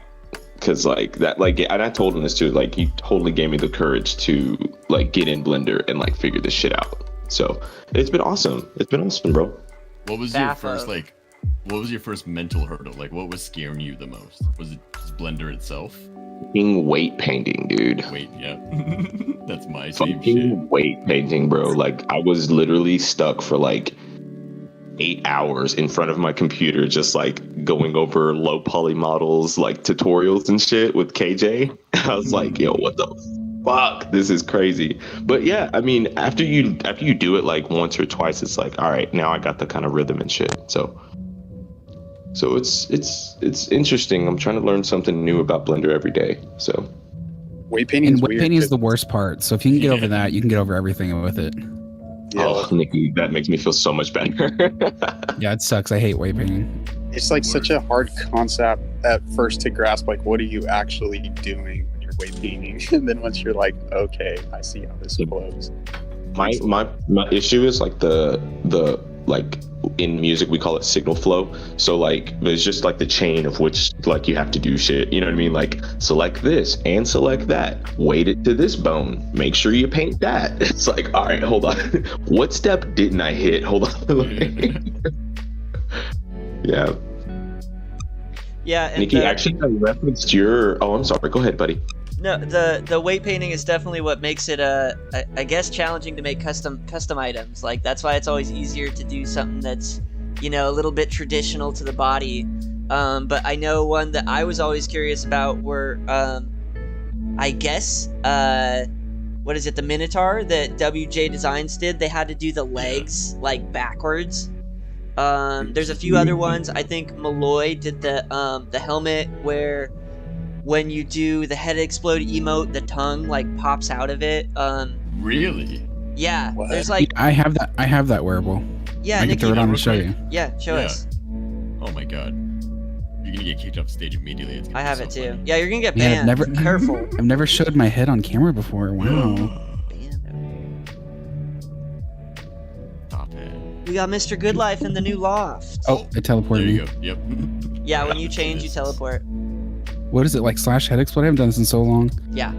Speaker 8: Cause like that, like, and I told him this too, like, he totally gave me the courage to like get in Blender and like figure this shit out. So it's been awesome. It's been awesome, bro.
Speaker 4: What was your
Speaker 2: Baffo.
Speaker 4: first what was your first mental hurdle? Like, what was scaring you the most? Was it just Blender itself?
Speaker 8: Fucking weight painting, dude.
Speaker 4: Wait, yeah. That's my same shit.
Speaker 8: Fucking weight painting, bro. Like, I was literally stuck for like 8 hours in front of my computer, just like going over low poly models, like tutorials and shit with KJ. I was like, yo, what the fuck? This is crazy. But yeah, I mean, after you do it like once or twice, it's like, all right, now I got the kind of rhythm and shit. So it's interesting. I'm trying to learn something new about Blender every day. So
Speaker 7: Weight painting
Speaker 1: And
Speaker 7: is
Speaker 1: weight
Speaker 7: weird.
Speaker 1: painting is the worst part. So if you can get over that, you can get over everything with it.
Speaker 7: Yeah,
Speaker 8: oh, Nikki, that makes me feel so much better.
Speaker 1: Yeah, it sucks. I hate weight painting.
Speaker 7: it's like such a hard concept at first to grasp. Like, what are you actually doing when you're weight painting? And then once you're like, okay, I see how this flows.
Speaker 8: My issue is like the like in music we call it signal flow. So like it's just like the chain of which like you have to do shit. You know what I mean? Like select this and select that. Weight it to this bone. Make sure you paint that. It's like, all right, hold on. What step didn't I hit? Hold on. Yeah.
Speaker 2: Yeah, and
Speaker 8: Nikki, actually I referenced your I'm sorry, go ahead, buddy.
Speaker 2: no, the weight painting is definitely what makes it I guess challenging to make custom items. Like that's why it's always easier to do something that's, you know, a little bit traditional to the body. But I know one that I was always curious about were I guess what is it, the Minotaur that WJ Designs did? They had to do the legs like backwards. There's a few other ones. I think Malloy did the helmet where when you do the head explode emote, the tongue like pops out of it.
Speaker 4: Really?
Speaker 2: Yeah,
Speaker 7: What?
Speaker 2: there's like
Speaker 1: I have that wearable.
Speaker 2: yeah,
Speaker 1: I can
Speaker 2: Nikki,
Speaker 1: throw it on
Speaker 4: real
Speaker 1: and show
Speaker 4: quick.
Speaker 1: you.
Speaker 2: yeah, show
Speaker 4: Yeah.
Speaker 2: us.
Speaker 4: Oh my god. You're gonna get kicked off stage immediately. It's gonna
Speaker 2: I
Speaker 4: be
Speaker 2: have
Speaker 4: so
Speaker 2: it too.
Speaker 4: funny.
Speaker 2: Yeah, you're gonna get
Speaker 1: Yeah, I've
Speaker 2: banned.
Speaker 1: never-
Speaker 2: Careful.
Speaker 1: I've never showed my head on camera before. Wow.
Speaker 2: Banned.
Speaker 4: Stop it.
Speaker 2: We got Mr. Goodlife in the new loft.
Speaker 1: Oh, it
Speaker 4: There
Speaker 1: teleported
Speaker 4: you
Speaker 1: me.
Speaker 4: go. Yep.
Speaker 2: Yeah, when you change, you teleport.
Speaker 1: What is it like /head explode? I haven't done this in so long.
Speaker 2: Yeah.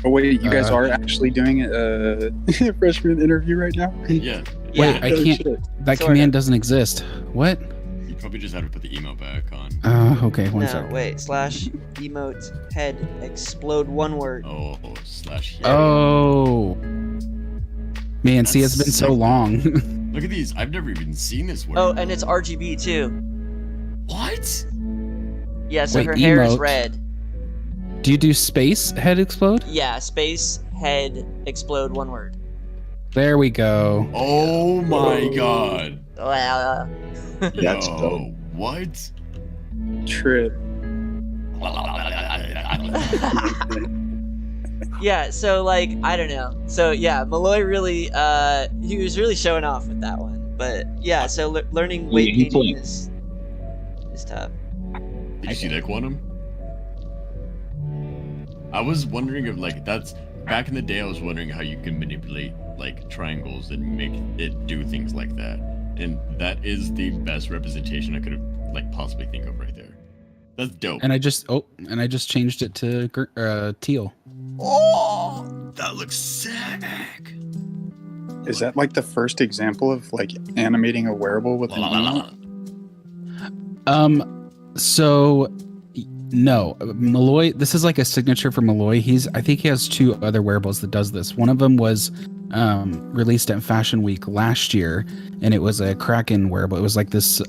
Speaker 7: Oh wait, you guys
Speaker 1: Uh,
Speaker 7: are actually doing a freshman interview right now?
Speaker 4: Yeah.
Speaker 2: Yeah.
Speaker 1: Wait, I
Speaker 7: Oh,
Speaker 1: can't.
Speaker 7: shit.
Speaker 1: That
Speaker 2: Sorta.
Speaker 1: command doesn't exist. What?
Speaker 4: You probably just have to put the emo back on.
Speaker 1: Okay, one
Speaker 2: No,
Speaker 1: sec.
Speaker 2: wait. / emote head explode one word.
Speaker 4: Oh, /
Speaker 1: Oh. Man, see, it's been so
Speaker 4: sick.
Speaker 1: long.
Speaker 4: Look at these. I've never even seen this word.
Speaker 2: Oh, and it's RGB too.
Speaker 4: What?
Speaker 2: Yeah, so
Speaker 1: Wait,
Speaker 2: her hair is
Speaker 1: emote.
Speaker 2: red.
Speaker 1: Do you do space head explode?
Speaker 2: Yeah, space head explode one word.
Speaker 1: There we go.
Speaker 4: Oh my god.
Speaker 8: That's
Speaker 4: Yo,
Speaker 8: dope.
Speaker 4: what?
Speaker 7: Trip.
Speaker 2: Yeah, so like I don't know. So yeah, Malloy really he was really showing off with that one. But yeah, so learning weight
Speaker 8: he
Speaker 2: painting
Speaker 8: played.
Speaker 2: is tough.
Speaker 4: Did you see that, Quantum? I was wondering if like that's back in the day. I was wondering how you can manipulate like triangles and make it do things like that. And that is the best representation I could have like possibly think of right there. That's dope.
Speaker 1: And I just changed it to teal.
Speaker 4: Oh, that looks sick.
Speaker 7: Is that like the first example of like animating a wearable with an emote?
Speaker 1: So no, Malloy. This is like a signature for Malloy. I think he has 2 other wearables that does this. One of them was released at Fashion Week last year, and it was a Kraken wearable. It was like this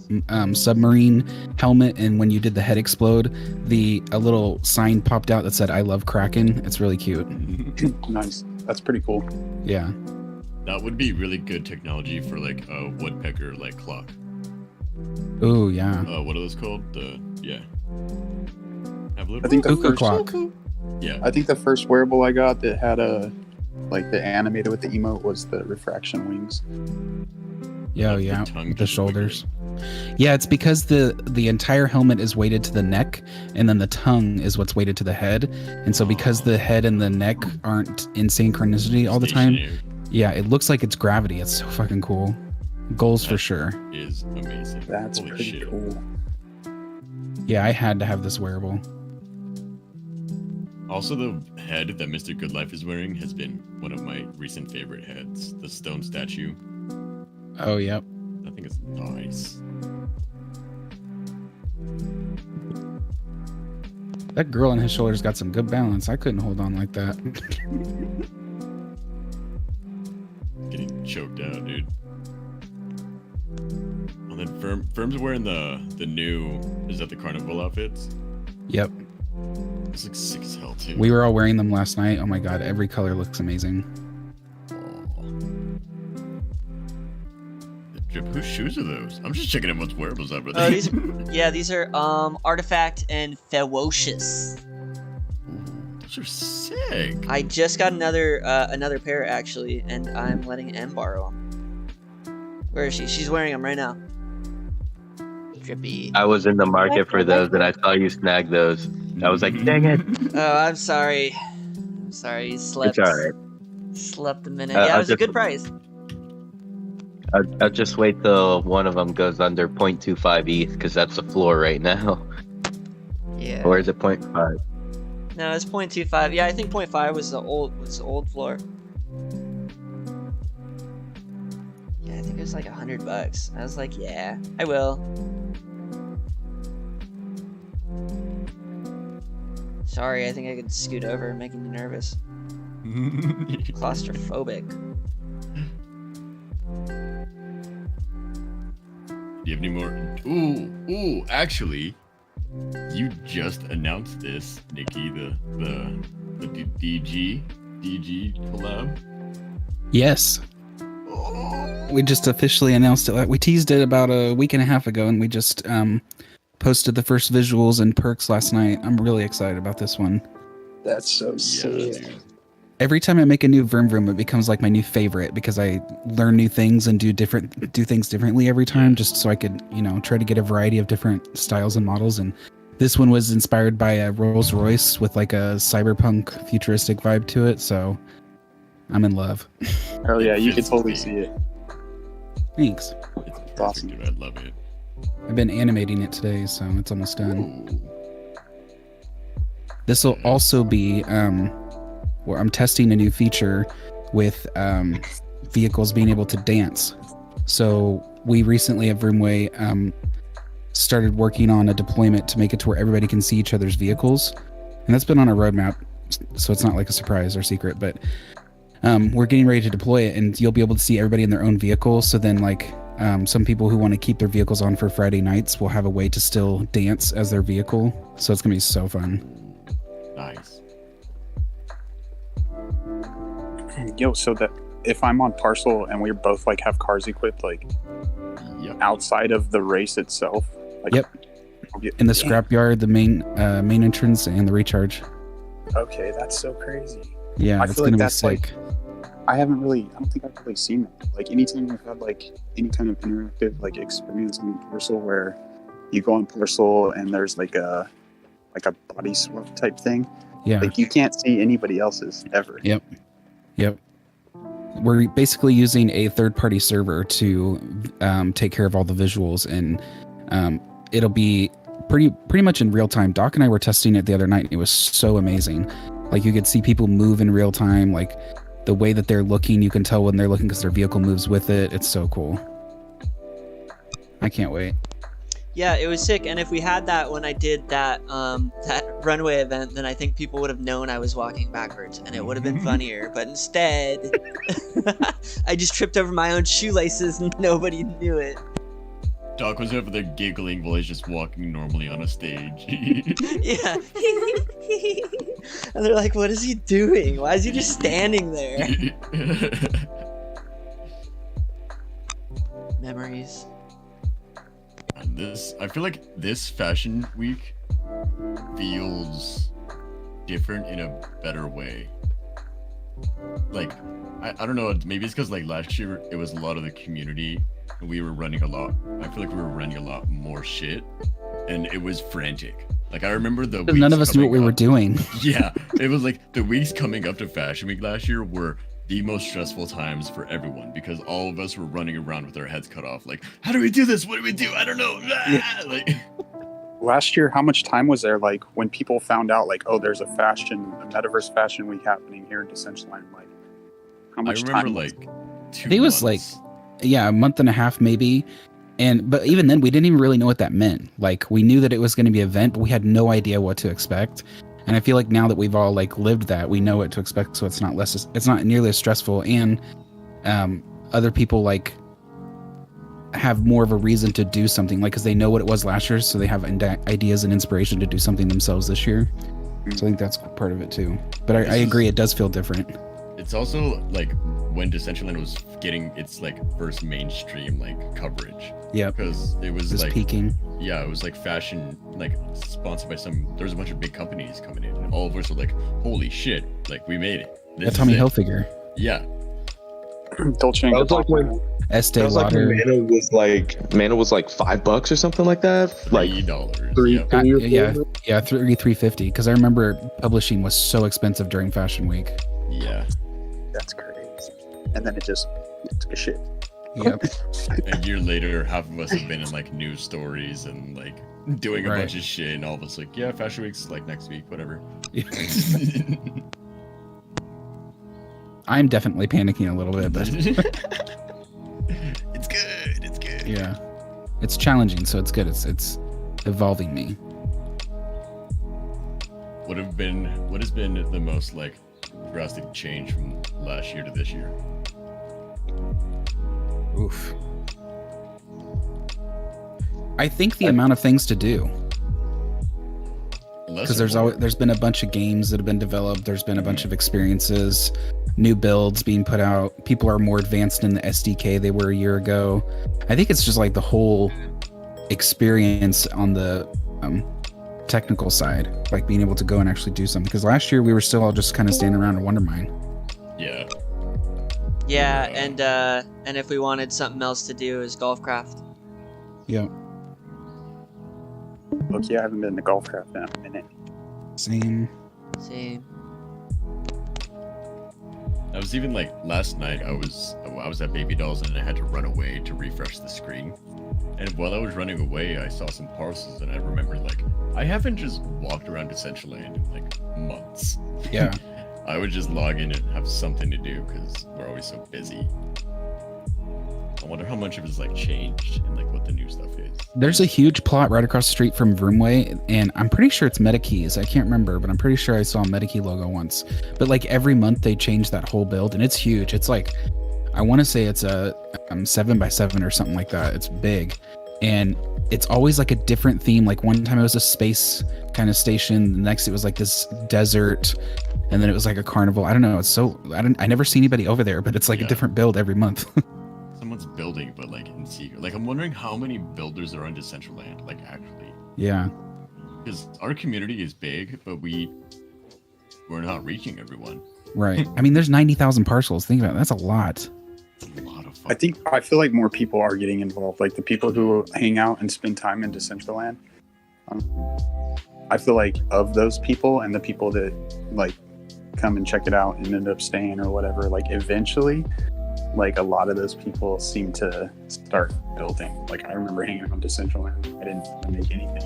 Speaker 1: submarine helmet, and when you did the head explode, a little sign popped out that said "I love Kraken." It's really cute.
Speaker 7: Nice. That's pretty cool.
Speaker 1: Yeah.
Speaker 4: That would be really good technology for like a woodpecker like clock.
Speaker 1: Oh yeah.
Speaker 4: What are those called? Yeah. Have a little
Speaker 7: I think the
Speaker 1: Cuckoo
Speaker 7: first
Speaker 1: clock.
Speaker 4: Yeah.
Speaker 7: I think the first wearable I got that had a like the animated with the emote was the refraction wings.
Speaker 1: Yeah,
Speaker 4: The
Speaker 1: yeah.
Speaker 4: tongue
Speaker 1: With the
Speaker 4: just
Speaker 1: shoulders. Yeah, it's because the entire helmet is weighted to the neck, and then the tongue is what's weighted to the head. And so because the head and the neck aren't in synchronicity all the time,
Speaker 4: Stationary
Speaker 1: yeah, it looks like it's gravity. It's so fucking cool. Goals for sure.
Speaker 4: is amazing.
Speaker 7: That's
Speaker 4: Holy
Speaker 7: pretty
Speaker 4: shit.
Speaker 7: cool.
Speaker 1: Yeah, I had to have this wearable.
Speaker 4: Also, the head that Mr. Goodlife is wearing has been one of my recent favorite heads. The stone statue.
Speaker 1: Oh, yep.
Speaker 4: I think it's nice.
Speaker 1: That girl on his shoulders got some good balance. I couldn't hold on like that.
Speaker 4: Getting choked out, dude. Well, then Firm's wearing the new, is that the carnival outfits?
Speaker 1: Yep.
Speaker 4: It's like sick as hell, too.
Speaker 1: We were all wearing them last night. Oh my god, every color looks amazing.
Speaker 4: Drip, whose shoes are those? I'm just checking out what's wearables out, brother.
Speaker 2: Oh, these are Artifact and Ferocious.
Speaker 4: Those are sick.
Speaker 2: I just got another pair actually, and I'm letting M borrow them. Where is she? She's wearing them right now. Drippy.
Speaker 5: I was in the market for those, and I saw you snag those. I was like, dang it.
Speaker 2: Oh, I'm sorry. I'm sorry. You slept.
Speaker 5: It's alright.
Speaker 2: Slept a minute.
Speaker 5: Uh,
Speaker 2: Yeah, it
Speaker 5: I'll
Speaker 2: was a
Speaker 5: just-
Speaker 2: good price.
Speaker 5: I'll just wait till one of them goes under 0.25 ETH, because that's the floor right now.
Speaker 2: Yeah.
Speaker 5: Or is it 0.5?
Speaker 2: No, it's 0.25. Yeah, I think 0.5 was the old floor. Yeah, I think it was like $100. I was like, yeah, I will. Sorry, I think I could scoot over, making you nervous. Claustrophobic.
Speaker 4: Do you have any more? Ooh, actually, you just announced this, Nikki, the DG collab.
Speaker 1: Yes. We just officially announced it. We teased it about a week and a half ago, and we just posted the first visuals and perks last night. I'm really excited about this one.
Speaker 7: That's so sick.
Speaker 4: dude.
Speaker 1: Every time I make a new Vroom Vroom, it becomes like my new favorite because I learn new things and do things differently every time, just so I could, try to get a variety of different styles and models. And this one was inspired by a Rolls Royce with like a cyberpunk futuristic vibe to it. So I'm in love.
Speaker 7: Oh yeah, you can
Speaker 4: Fits
Speaker 7: totally
Speaker 4: me.
Speaker 7: see it.
Speaker 1: Thanks.
Speaker 4: It's perfect,
Speaker 7: awesome.
Speaker 4: dude. I love it.
Speaker 1: I've been animating it today, so it's almost done.
Speaker 4: Ooh.
Speaker 1: This will also be where I'm testing a new feature with vehicles being able to dance. So we recently at Vroomway started working on a deployment to make it to where everybody can see each other's vehicles. And that's been on our roadmap, so it's not like a surprise or secret, but we're getting ready to deploy it, and you'll be able to see everybody in their own vehicle. So then some people who want to keep their vehicles on for Friday nights will have a way to still dance as their vehicle. So it's going to be so fun.
Speaker 4: Nice.
Speaker 7: Yo, so that if I'm on parcel and we both like have cars equipped, like
Speaker 4: Yep.
Speaker 7: outside of the race itself, like
Speaker 1: Yep.
Speaker 7: I'll get-
Speaker 1: In the scrapyard, the main entrance, and the recharge.
Speaker 7: Okay, that's so crazy.
Speaker 1: Yeah,
Speaker 7: I
Speaker 1: it's
Speaker 7: feel
Speaker 1: going
Speaker 7: like
Speaker 1: to be
Speaker 7: that's
Speaker 1: sick.
Speaker 7: I don't think I've really seen that. Like anytime we've had like any kind of interactive like experience on parcel where you go on parcel and there's like a body swap type thing,
Speaker 1: Yeah.
Speaker 7: like you can't see anybody else's ever.
Speaker 1: Yep. We're basically using a third-party server to take care of all the visuals, and it'll be pretty much in real time. Doc and I were testing it the other night. And it was so amazing. Like you could see people move in real time. Like the way that they're looking, you can tell when they're looking because their vehicle moves with it. It's so cool. I can't wait.
Speaker 2: Yeah, it was sick. And if we had that when I did that that runway event, then I think people would have known I was walking backwards, and it would have been funnier. But instead, I just tripped over my own shoelaces, and nobody knew it.
Speaker 4: Doc was over there giggling while he's just walking normally on a stage.
Speaker 2: Yeah. And they're like, "What is he doing? Why is he just standing there?" Memories.
Speaker 4: And I feel like this fashion week feels different in a better way. Like, I don't know, maybe it's because like last year it was a lot of the community and we were running a lot. I feel like we were running a lot more shit and it was frantic. Like I remember the
Speaker 1: Because none of us knew what we were doing.
Speaker 4: Yeah, it was like the weeks coming up to Fashion Week last year were the most stressful times for everyone because all of us were running around with our heads cut off. Like, how do we do this? What do we do? I don't know. Ah! Like,
Speaker 7: Last year, how much time was there? Like when people found out, like, oh, there's a metaverse fashion week happening here in Decentraland. Like, how
Speaker 4: I
Speaker 7: much
Speaker 4: remember
Speaker 7: time?
Speaker 4: like 2
Speaker 1: I think it was like,
Speaker 4: months.
Speaker 1: yeah, a month and a half maybe. But even then, we didn't even really know what that meant. Like, we knew that it was going to be an event, but we had no idea what to expect. And I feel like now that we've all like lived that, we know what to expect, so it's not nearly as stressful, and other people like have more of a reason to do something, like because they know what it was last year, so they have ideas and inspiration to do something themselves this year. So I think that's part of it too. But I agree, it does feel different.
Speaker 4: It's also like when Decentraland was getting its like first mainstream like coverage.
Speaker 1: Yeah,
Speaker 4: Because it was
Speaker 1: it's
Speaker 4: like
Speaker 1: peaking.
Speaker 4: yeah, it was like fashion, like sponsored by there's a bunch of big companies coming in, and all of us were like, "Holy shit! Like we made it."
Speaker 1: That Tommy Hilfiger,
Speaker 4: Yeah,
Speaker 7: Dolce &
Speaker 8: That was like when
Speaker 1: Estee
Speaker 8: that was like when
Speaker 1: Lauder.
Speaker 8: Mana was like $5 or something like that. Like
Speaker 4: $3.
Speaker 8: three,
Speaker 4: Yeah.
Speaker 8: 3 or 4.
Speaker 1: Yeah, $350. Because I remember publishing was so expensive during Fashion Week.
Speaker 4: Yeah.
Speaker 7: That's crazy. And then it just took a shit.
Speaker 1: Yep.
Speaker 4: A year later, half of us have been in like news stories and like doing a
Speaker 1: Right.
Speaker 4: bunch of shit, and all of us like, yeah, Fashion Week's like next week, whatever.
Speaker 1: I'm definitely panicking a little bit, but
Speaker 4: It's good. It's good.
Speaker 1: yeah, it's challenging, so it's good. It's evolving me.
Speaker 4: What has been the most like drastic change from last year to this year?
Speaker 1: Oof. I think the amount of things to do,
Speaker 4: Less
Speaker 1: because
Speaker 4: or more?
Speaker 1: there's been a bunch of games that have been developed. There's been a bunch of experiences, new builds being put out. People are more advanced in the SDK they were a year ago. I think it's just like the whole experience on the technical side, like being able to go and actually do something. Because last year we were still all just kind of standing around in Wondermine.
Speaker 4: Yeah.
Speaker 2: Yeah, and if we wanted something else to do is Golfcraft.
Speaker 1: Yeah,
Speaker 7: Look, yeah, I haven't been to Golfcraft in a minute.
Speaker 1: same.
Speaker 2: Same.
Speaker 4: I was even like last night. I was at Baby Dolls and I had to run away to refresh the screen. And while I was running away, I saw some parcels and I remembered like I haven't just walked around Decentraland in like months.
Speaker 1: Yeah.
Speaker 4: I would just log in and have something to do because we're always so busy. I wonder how much of it is like changed and like what the new stuff is.
Speaker 1: There's a huge plot right across the street from Vroomway, and I'm pretty sure it's MetaKeys. I can't remember, but I'm pretty sure I saw a MetaKey logo once. But like every month they change that whole build, and it's huge. It's like, I want to say it's a 7x7 or something like that. It's big, and it's always like a different theme. Like one time it was a space kind of station. The next it was like this desert, and then it was like a carnival. I don't know. It's so I never see anybody over there, but it's like a
Speaker 4: Yeah.
Speaker 1: different build every month.
Speaker 4: Someone's building, but like in secret. Like I'm wondering how many builders are on Decentraland, like actually.
Speaker 1: Yeah.
Speaker 4: Because our community is big, but we're not reaching everyone.
Speaker 1: Right. I mean, there's 90,000 parcels. Think about it. That's a lot.
Speaker 4: It's a lot of fun.
Speaker 7: I feel like more people are getting involved. Like the people who hang out and spend time in Decentraland. I feel like of those people and the people that like come and check it out and end up staying or whatever, like eventually, like a lot of those people seem to start building. Like I remember hanging out in Decentraland. I didn't make anything.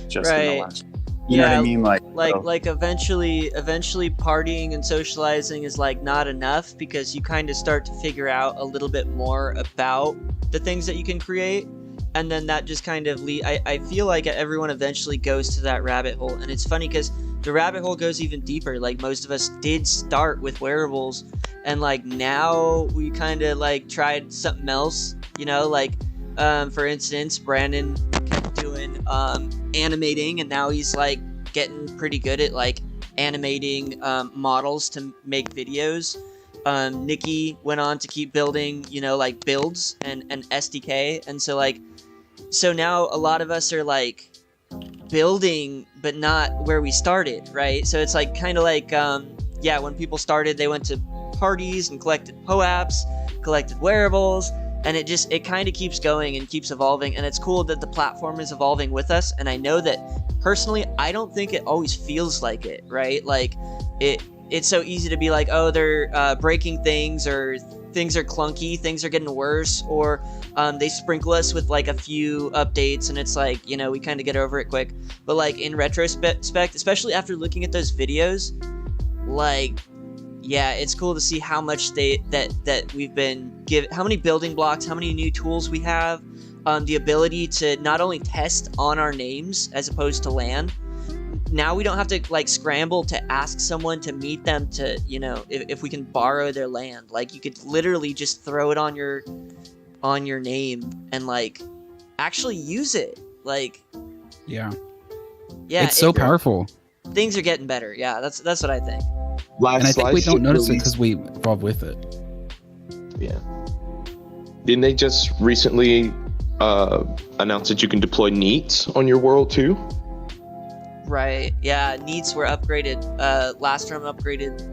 Speaker 7: Just in the
Speaker 2: Right.
Speaker 7: last. You know what
Speaker 2: Yeah,
Speaker 7: I mean? Like
Speaker 2: Like eventually partying and socializing is like not enough because you kind of start to figure out a little bit more about the things that you can create. and then that just kind of I feel like everyone eventually goes to that rabbit hole, and it's funny because the rabbit hole goes even deeper. Like most of us did start with wearables, and like now we kind of like tried something else, you know, like for instance, Brandon kept doing animating, and now he's like getting pretty good at like animating models to make videos. Nikki went on to keep building, you know, like builds and SDK, and so now a lot of us are like building, but not where we started, right? So it's like kind of like yeah, when people started, they went to parties and collected POAPs, collected wearables, and it kind of keeps going and keeps evolving, and it's cool that the platform is evolving with us. And I know that personally, I don't think it always feels like it, right? Like it's so easy to be like, oh, they're breaking things, or things are clunky, things are getting worse, or they sprinkle us with like a few updates, and it's like, you know, we kind of get over it quick. But like in retrospect, especially after looking at those videos, like, yeah, it's cool to see how much that we've been given, how many building blocks, how many new tools we have, the ability to not only test on our names as opposed to land. Now we don't have to like scramble to ask someone to meet them to, you know, if we can borrow their land. Like you could literally just throw it on your name and like actually use it. Like,
Speaker 1: Yeah.
Speaker 2: yeah,
Speaker 1: It's so powerful.
Speaker 2: Things are getting better. Yeah, that's what I think.
Speaker 1: And I think we don't notice it
Speaker 8: released-
Speaker 1: because we evolve with it.
Speaker 8: Yeah. Didn't they just recently announce that you can deploy neats on your world too?
Speaker 2: Right. Yeah, neats were upgraded. Last term upgraded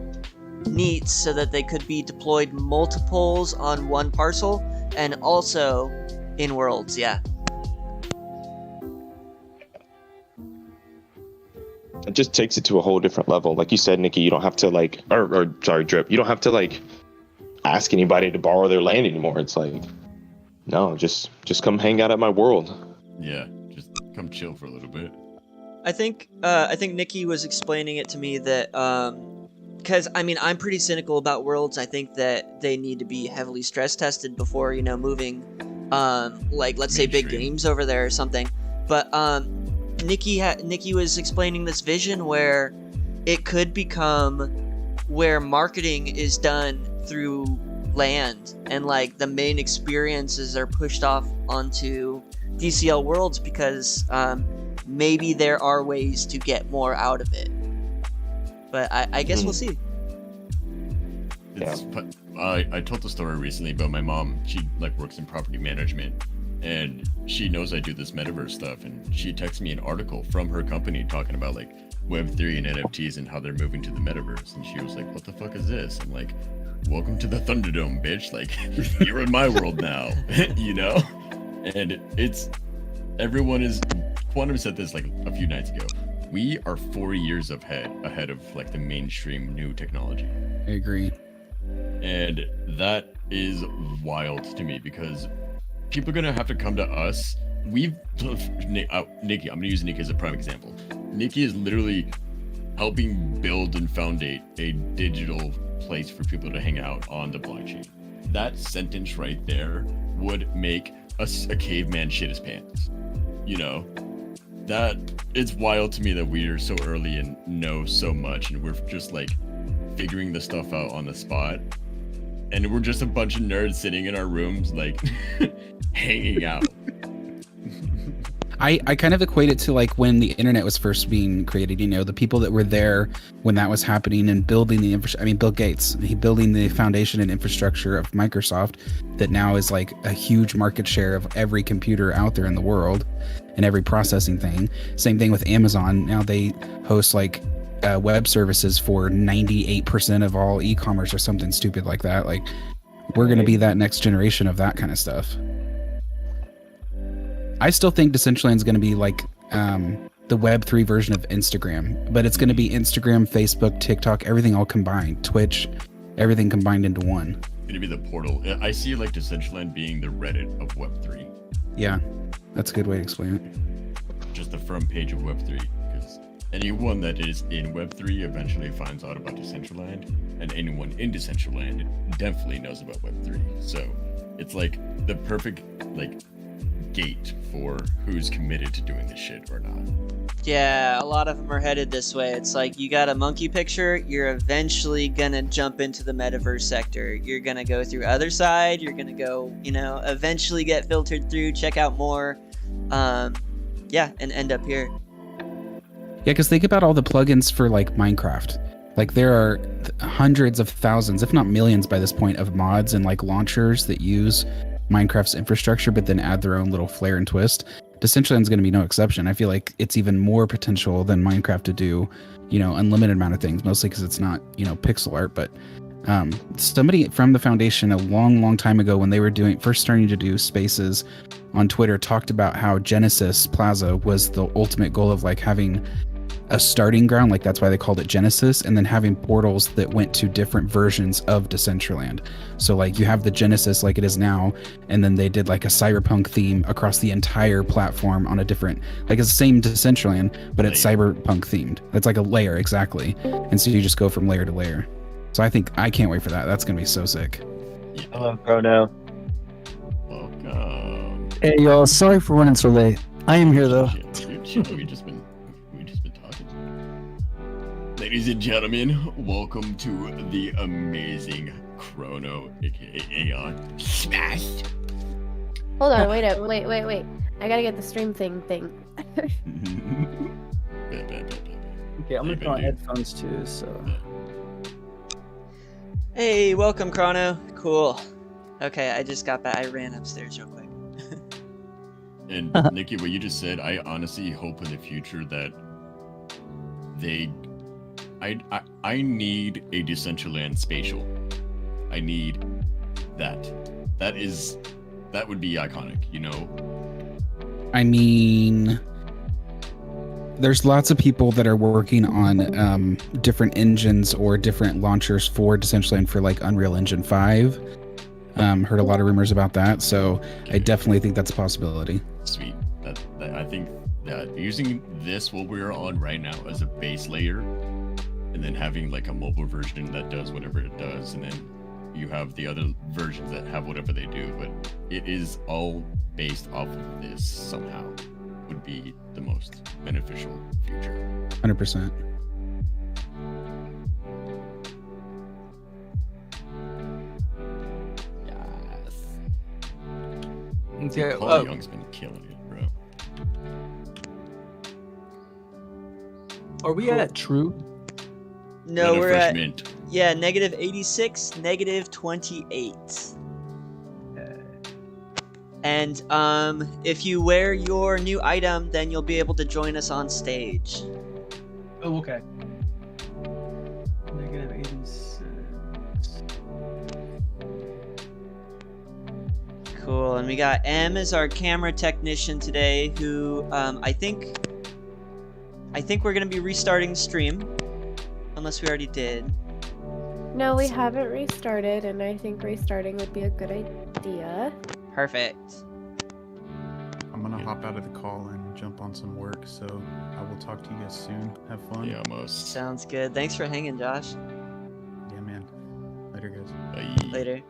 Speaker 2: neats so that they could be deployed multiples on one parcel, and also in worlds. Yeah.
Speaker 8: It just takes it to a whole different level. Like you said, Nikki, you don't have to like, or sorry, Drip, you don't have to like ask anybody to borrow their land anymore. It's like, no, just come hang out at my world.
Speaker 4: Yeah, just come chill for a little bit.
Speaker 2: I think Nikki was explaining it to me that because I mean I'm pretty cynical about worlds. I think that they need to be heavily stress tested before, you know, moving like let's say big
Speaker 4: Mainstream.
Speaker 2: games over there or something. But Nikki was explaining this vision where it could become where marketing is done through land, and like the main experiences are pushed off onto DCL worlds because maybe there are ways to get more out of it. But I guess we'll see.
Speaker 4: It's, I told the story recently about my mom. She like works in property management, and she knows I do this metaverse stuff, and she texted me an article from her company talking about like Web3 and NFTs and how they're moving to the metaverse. And she was like, what the fuck is this? I'm like, welcome to the Thunderdome, bitch. Like, you're in my world now, you know? And it's, everyone is, Quantum said this like a few nights ago. We are 4 years ahead of like the mainstream new technology.
Speaker 1: I agree.
Speaker 4: And that is wild to me because people are gonna have to come to us. Nikki, I'm gonna use Nikki as a prime example. Nikki is literally helping build and foundate a digital place for people to hang out on the blockchain. That sentence right there would make a caveman shit his pants. You know, that it's wild to me that we are so early and know so much, and we're just like figuring the stuff out on the spot. And we're just a bunch of nerds sitting in our rooms, like hanging out.
Speaker 1: I kind of equate it to like when the internet was first being created, you know, the people that were there when that was happening and building the infrastructure. I mean, Bill Gates, he building the foundation and infrastructure of Microsoft that now is like a huge market share of every computer out there in the world and every processing thing. Same thing with Amazon. Now they host like web services for 98% of all e-commerce or something stupid like that. Like we're going to be that next generation of that kind of stuff. I still think Decentraland's going to be like the Web3 version of Instagram, but it's going to be Instagram, Facebook, TikTok, everything all combined, Twitch, everything combined into one.
Speaker 4: It's gonna be the portal. I see like Decentraland being the Reddit of Web3.
Speaker 1: Yeah, that's a good way to explain it.
Speaker 4: Just the front page of Web3, because anyone that is in Web3 eventually finds out about Decentraland, and anyone in Decentraland definitely knows about Web3. So it's like the perfect like gate for who's committed to doing this shit or not.
Speaker 2: Yeah, a lot of them are headed this way. It's like you got a monkey picture, you're eventually gonna jump into the metaverse sector. You're gonna go through other side, you're gonna go, eventually get filtered through, check out more, yeah, and end up here.
Speaker 1: Yeah, because think about all the plugins for like Minecraft. Like there are hundreds of thousands, if not millions by this point, of mods and like launchers that use Minecraft's infrastructure, but then add their own little flair and twist. Decentraland's going to be no exception. I feel like it's even more potential than Minecraft to do, unlimited amount of things, mostly because it's not, pixel art. But somebody from the foundation a long, long time ago, when they were first starting to do spaces on Twitter, talked about how Genesis Plaza was the ultimate goal of like having a starting ground, like that's why they called it Genesis, and then having portals that went to different versions of Decentraland. So like you have the Genesis like it is now, and then they did like a cyberpunk theme across the entire platform on a different, like it's the same Decentraland, but it's cyberpunk themed. It's like a layer, exactly. And so you just go from layer to layer. So I can't wait for that. That's gonna be so sick.
Speaker 5: Hello, Chrono.
Speaker 4: Welcome.
Speaker 9: Hey y'all, sorry for running so late. I am here though.
Speaker 4: Shit, we just been talking. Ladies and gentlemen, welcome to the amazing Chrono, aka Aeon Smashed.
Speaker 3: Hold on, wait. I gotta get the stream thing.
Speaker 9: Okay, I'm gonna put on headphones too, so.
Speaker 2: Hey, welcome, Chrono. Cool. Okay, I just got back. I ran upstairs real quick.
Speaker 4: And Nikki, what you just said, I honestly hope in the future that I need a Decentraland spatial. I need that. That would be iconic,
Speaker 1: I mean, there's lots of people that are working on different engines or different launchers for Decentraland for like Unreal Engine 5. Heard a lot of rumors about that, so I definitely think that's a possibility.
Speaker 4: Sweet. That I think that using this, what we're on right now, as a base layer, and then having like a mobile version that does whatever it does, and then you have the other versions that have whatever they do, but it is all based off of this somehow, would be the most beneficial future.
Speaker 1: 100%.
Speaker 9: Okay,
Speaker 4: Paul Young's been killing it, bro.
Speaker 9: Are we at true?
Speaker 2: No, we're at
Speaker 4: mint.
Speaker 2: yeah, -86, -28. And if you wear your new item, then you'll be able to join us on stage.
Speaker 9: Oh, okay. -86.
Speaker 2: Cool, and we got M as our camera technician today, who I think we're gonna be restarting the stream, unless we already did.
Speaker 3: No, we haven't restarted, and I think restarting would be a good idea.
Speaker 2: Perfect.
Speaker 10: I'm gonna hop out of the call and jump on some work, so I will talk to you guys soon. Have fun.
Speaker 4: Yeah, almost.
Speaker 2: Sounds good. Thanks for hanging, Josh.
Speaker 10: Yeah, man. Later, guys.
Speaker 4: Bye.
Speaker 2: Later.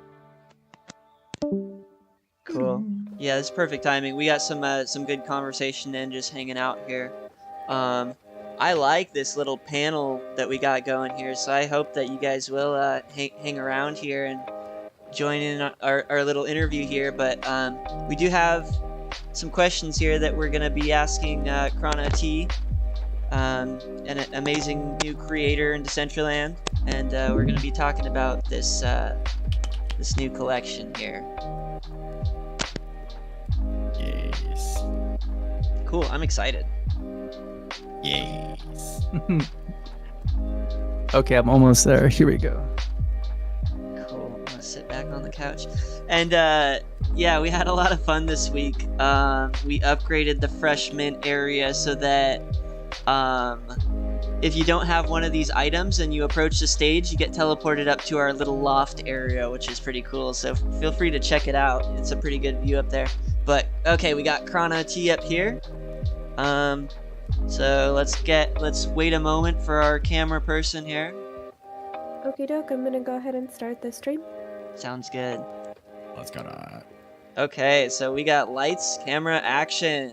Speaker 2: Cool. Yeah, this is perfect timing. We got some good conversation in, just hanging out here. I like this little panel that we got going here, so I hope that you guys will hang around here and join in our little interview here. But we do have some questions here that we're going to be asking ChronoT, an amazing new creator in Decentraland, and we're going to be talking about this new collection here.
Speaker 4: Yes.
Speaker 2: Cool, I'm excited.
Speaker 4: Yes.
Speaker 9: Okay, I'm almost there. Here we go.
Speaker 2: Cool. I'm gonna sit back on the couch. And yeah, we had a lot of fun this week. We upgraded the freshman area so that if you don't have one of these items and you approach the stage, you get teleported up to our little loft area, which is pretty cool. So feel free to check it out. It's a pretty good view up there. But okay, we got ChronoT up here. So let's wait a moment for our camera person here.
Speaker 3: Okie doke, I'm gonna go ahead and start the stream.
Speaker 2: Sounds good.
Speaker 4: Let's go.
Speaker 2: Okay, so we got lights, camera, action.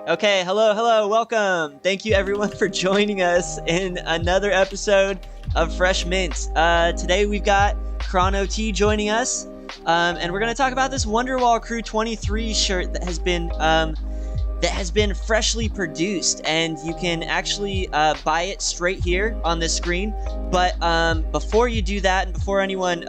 Speaker 2: Okay, hello, welcome. Thank you everyone for joining us in another episode of Fresh Mint. Today we've got ChronoT joining us, and we're gonna talk about this Wonderwall Crew 23 shirt that has been freshly produced, and you can actually buy it straight here on this screen. But before you do that, and before anyone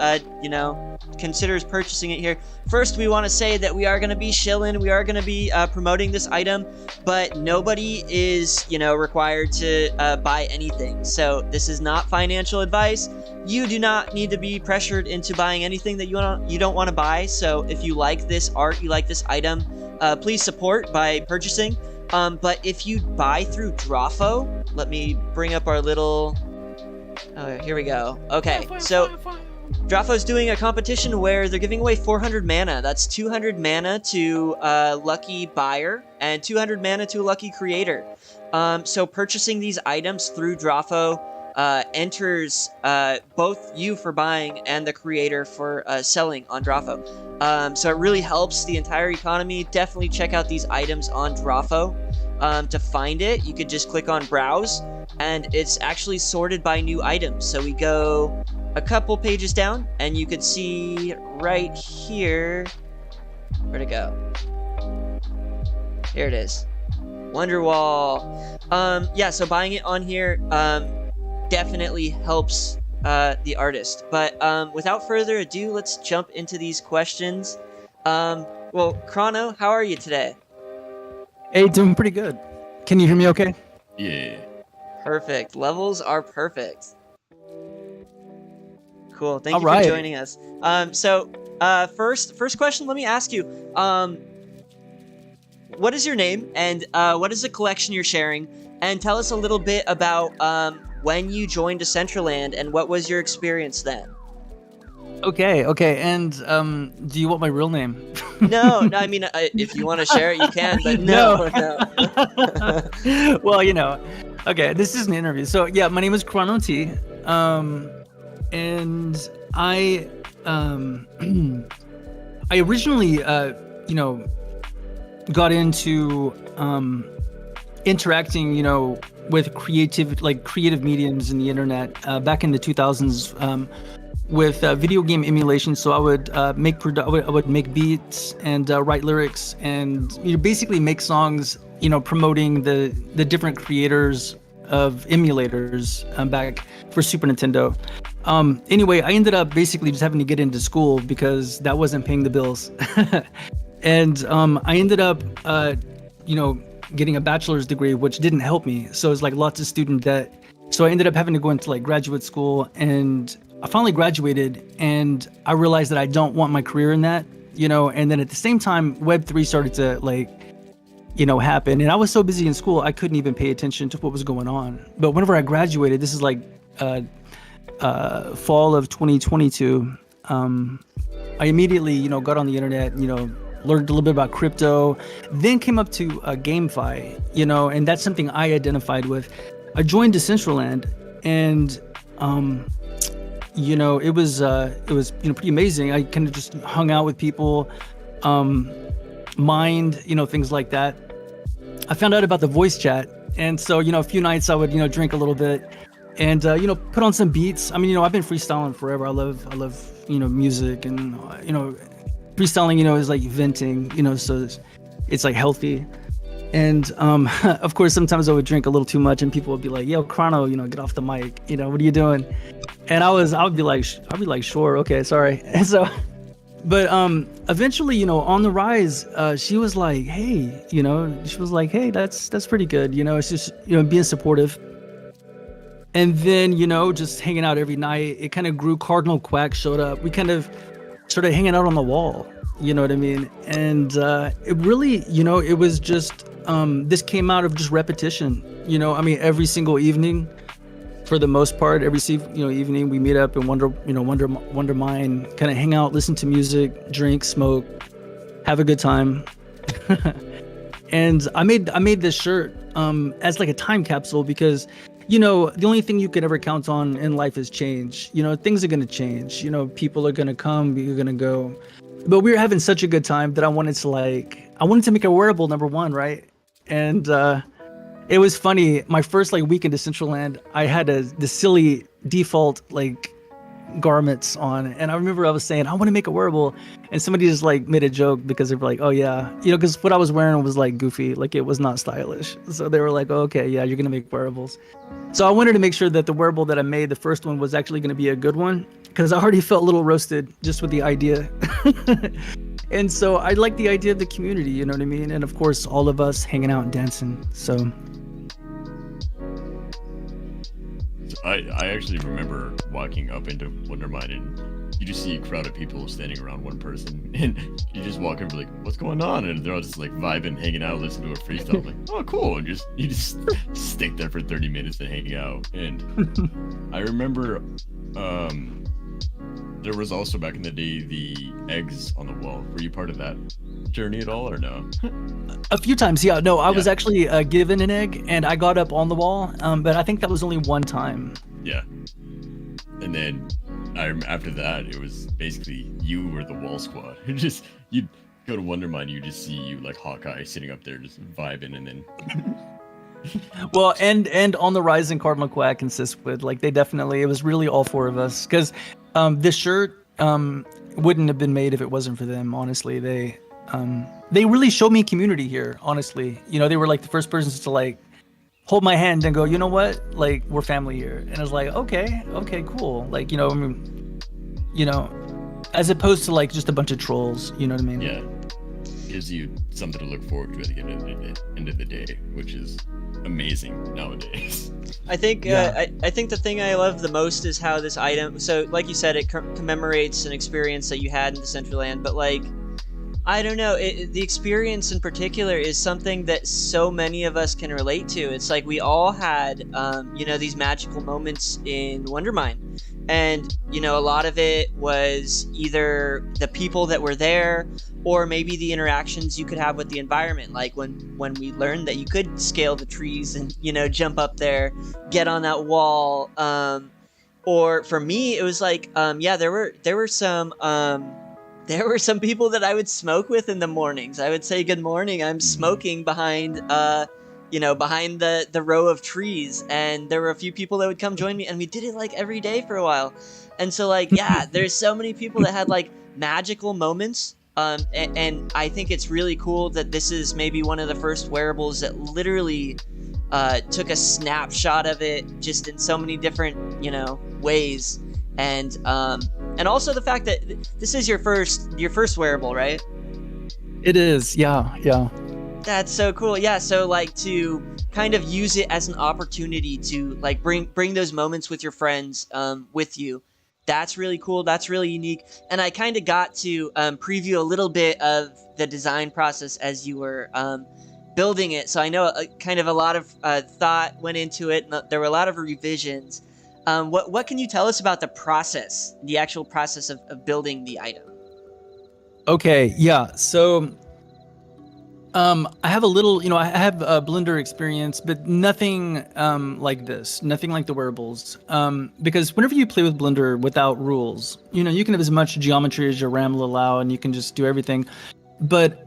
Speaker 2: considers purchasing it here, first we want to say that we are going to be shilling, we are going to be promoting this item, but nobody is required to buy anything. So this is not financial advice. You do not need to be pressured into buying anything that you don't want to buy. So if you like this art, you like this item, please support by purchasing. But if you buy through Drawfo, let me bring up our little... here we go. Okay, so Drawfo's doing a competition where they're giving away 400 mana. That's 200 mana to a lucky buyer and 200 mana to a lucky creator. So purchasing these items through Drawfo enters both you for buying and the creator for selling on Drawfo. So it really helps the entire economy. Definitely check out these items on Drawfo. To find it, you could just click on Browse, and it's actually sorted by new items. So we go a couple pages down, and you could see right here... Where'd it go? Here it is. Wonderwall. Yeah, so buying it on here definitely helps the artist. But without further ado, let's jump into these questions. Well, Chrono, how are you today?
Speaker 9: Hey, doing pretty good. Can you hear me okay?
Speaker 4: Yeah.
Speaker 2: Perfect. Levels are perfect. Cool. Thank
Speaker 9: All
Speaker 2: you
Speaker 9: right.
Speaker 2: for joining us. First question, let me ask you. What is your name, and what is the collection you're sharing? And tell us a little bit about when you joined Decentraland and what was your experience then?
Speaker 9: Okay, and do you want my real name?
Speaker 2: No, I mean, if you want to share it, you can, but no.
Speaker 9: Well, okay, this is an interview. So yeah, my name is ChronoT, and I originally, got into interacting, with creative mediums in the internet back in the 2000s. With video game emulation. So I would make beats and write lyrics and basically make songs, promoting the different creators of emulators back for Super Nintendo. Anyway, I ended up basically just having to get into school because that wasn't paying the bills. And I ended up getting a bachelor's degree, which didn't help me. So it's like lots of student debt. So I ended up having to go into graduate school, and I finally graduated, and I realized that I don't want my career in that, and then at the same time, Web3 started to happen. And I was so busy in school, I couldn't even pay attention to what was going on. But whenever I graduated, this is fall of 2022, I immediately, got on the internet, learned a little bit about crypto, then came up to GameFi, and that's something I identified with. I joined Decentraland, and it was pretty amazing. I kind of just hung out with people, mined, things like that. I found out about the voice chat, and so a few nights I would drink a little bit, and put on some beats. I mean, I've been freestyling forever. I love music, and freestyling is like venting, so it's like healthy. And of course, sometimes I would drink a little too much, and people would be like, "Yo, Chrono, get off the mic. What are you doing?" And I would be like, "Sure, okay, sorry." And so, but eventually, on the rise, she was like, "Hey, that's pretty good. It's just being supportive." And then just hanging out every night, it kind of grew. Cardinal Quack showed up. We kind of started hanging out on the wall. You know what I mean? And it really, it was just. This came out of just repetition, every single evening, for the most part, every evening we meet up and Wonder Mine, kind of hang out, listen to music, drink, smoke, have a good time. And I made this shirt as like a time capsule because, the only thing you could ever count on in life is change. Things are going to change. People are going to come, you're going to go. but we were having such a good time that I wanted to make a wearable, number one, right? And it was funny. My first like week in Decentraland, I had the silly default like garments on, and I remember I was saying I want to make a wearable, and somebody just like made a joke because they were like, oh yeah, because what I was wearing was like goofy, like it was not stylish, so they were like, oh, okay, yeah, you're gonna make wearables. So I wanted to make sure that the wearable that I made, the first one, was actually going to be a good one, because I already felt a little roasted just with the idea. And so I like the idea of the community, you know what I mean, and of course all of us hanging out and dancing. So
Speaker 4: I actually remember walking up into Wondermine, and you just see a crowd of people standing around one person, and you just walk over like, what's going on? And they're all just like vibing, hanging out, listening to a freestyle. I'm like, oh cool. And you just stick there for 30 minutes and hang out. And I remember there was also back in the day the eggs on the wall. Were you part of that journey at all, or no?
Speaker 9: a few times, yeah. No, I was actually given an egg, and I got up on the wall, but I think that was only one time.
Speaker 4: Yeah. And then after that, it was basically you were the wall squad. Just you'd go to Wondermine, you just see you like Hawkeye sitting up there just vibing, and then
Speaker 9: well, and on the Rise and Cardinal Quack and Siswood, like they definitely, it was really all four of us, because this shirt wouldn't have been made if it wasn't for them. Honestly, they really showed me community here. Honestly, they were like the first persons to like hold my hand and go, you know what, like we're family here. And I was like, okay, cool. Like, I mean, as opposed to like just a bunch of trolls, you know what I mean?
Speaker 4: Yeah. Gives you something to look forward to at the end of the day, which is amazing nowadays.
Speaker 2: I think I think the thing I love the most is how this item, so like you said, it commemorates an experience that you had in Decentraland, but like, I don't know, the experience in particular is something that so many of us can relate to. It's like we all had these magical moments in Wondermine, and a lot of it was either the people that were there, or maybe the interactions you could have with the environment, like when we learned that you could scale the trees and jump up there, get on that wall, or for me it was like there were some people that I would smoke with in the mornings. I would say good morning, I'm smoking behind behind the row of trees, and there were a few people that would come join me, and we did it like every day for a while. And so like, yeah, there's so many people that had like magical moments. And I think it's really cool that this is maybe one of the first wearables that literally took a snapshot of it just in so many different, ways. And also the fact that this is your first wearable, right?
Speaker 9: It is, yeah.
Speaker 2: That's so cool. Yeah, so like to kind of use it as an opportunity to like bring those moments with your friends with you. That's really cool. That's really unique. And I kind of got to preview a little bit of the design process as you were building it. So I know kind of a lot of thought went into it. And there were a lot of revisions. What can you tell us about the process, the actual process of building the item?
Speaker 9: Okay, yeah. So I have a little, I have a Blender experience, but nothing like this, nothing like the wearables. Because whenever you play with Blender without rules, you can have as much geometry as your RAM will allow, and you can just do everything. But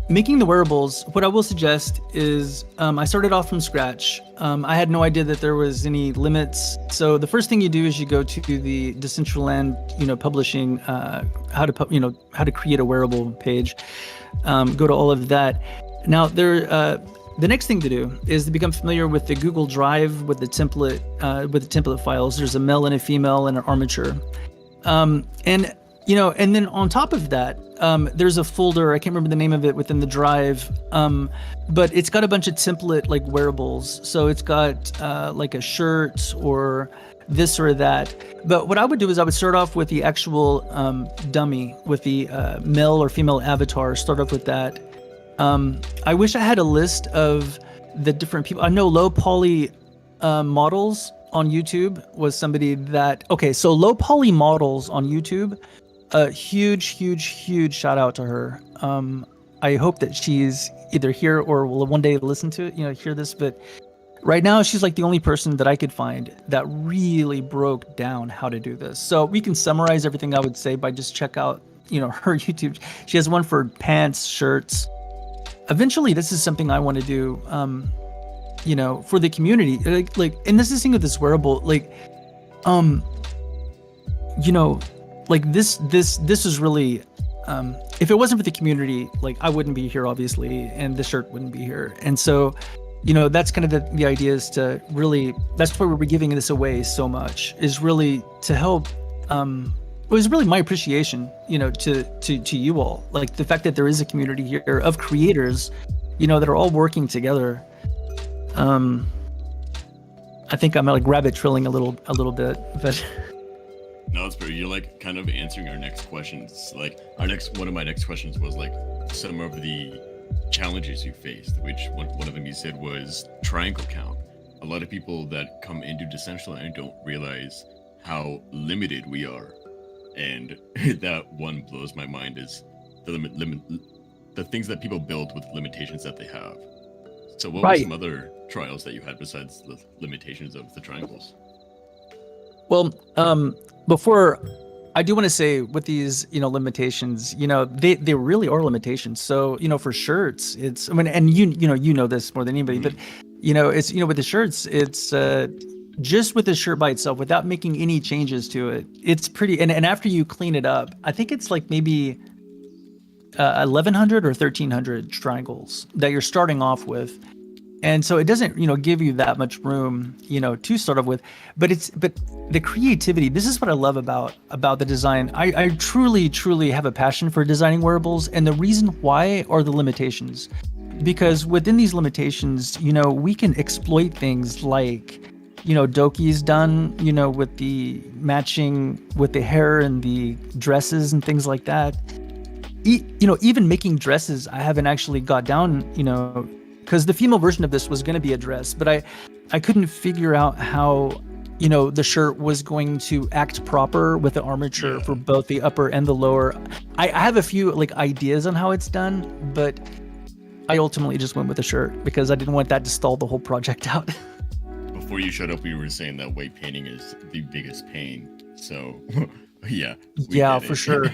Speaker 9: making the wearables, what I will suggest is I started off from scratch. I had no idea that there was any limits. So the first thing you do is you go to the Decentraland, publishing, how to create a wearable page. Go to all of that. Now the next thing to do is to become familiar with the Google Drive with the template files. There's a male and a female and an armature. And then on top of that, there's a folder, I can't remember the name of it, within the drive, but it's got a bunch of template like wearables. So it's got like a shirt or this or that. But what I would do is I would start off with the actual dummy with the male or female avatar, start off with that. I wish I had a list of the different people. I know Low Poly Models on YouTube was somebody that, so Low Poly Models on YouTube, a huge shout out to her. I hope that she's either here or will one day listen to it, hear this, but right now she's like the only person that I could find that really broke down how to do this. So we can summarize everything I would say by just check out, her YouTube. She has one for pants, shirts. Eventually, this is something I want to do, for the community. And this is the thing with this wearable, this is really, if it wasn't for the community, I wouldn't be here, obviously, and the shirt wouldn't be here. And so, that's kind of the idea, is to really, that's why we're giving this away so much, is really to help. It was really my appreciation, to you all, like the fact that there is a community here of creators, that are all working together. I think I'm like rabbit trilling a little bit, but.
Speaker 4: No, it's pretty. You're like kind of answering our next questions. Like one of my next questions was like some of the challenges you faced, which one of them you said was triangle count. A lot of people that come into Decentraland don't realize how limited we are, and that one blows my mind, is the things that people build with limitations that they have. So what were some other trials that you had besides the limitations of the triangles?
Speaker 9: Well, before, I do want to say with these, limitations, they really are limitations. So, for shirts, it's, and you know this more than anybody, but it's, with the shirts, it's just with the shirt by itself, without making any changes to it, it's pretty. And after you clean it up, I think it's like maybe 1,100 or 1,300 triangles that you're starting off with. And so it doesn't, give you that much room, to start off with, but the creativity, this is what I love about the design. I truly have a passion for designing wearables. And the reason why are the limitations, because within these limitations, we can exploit things like, Doki's done, with the matching with the hair and the dresses and things like that. Even making dresses, I haven't actually got down, because the female version of this was going to be a dress, but I couldn't figure out how, the shirt was going to act proper with the armature for both the upper and the lower. I have a few ideas on how it's done, but I ultimately just went with the shirt because I didn't want that to stall the whole project out.
Speaker 4: Before you showed up, we were saying that weight painting is the biggest pain. So, yeah.
Speaker 9: Yeah, for sure.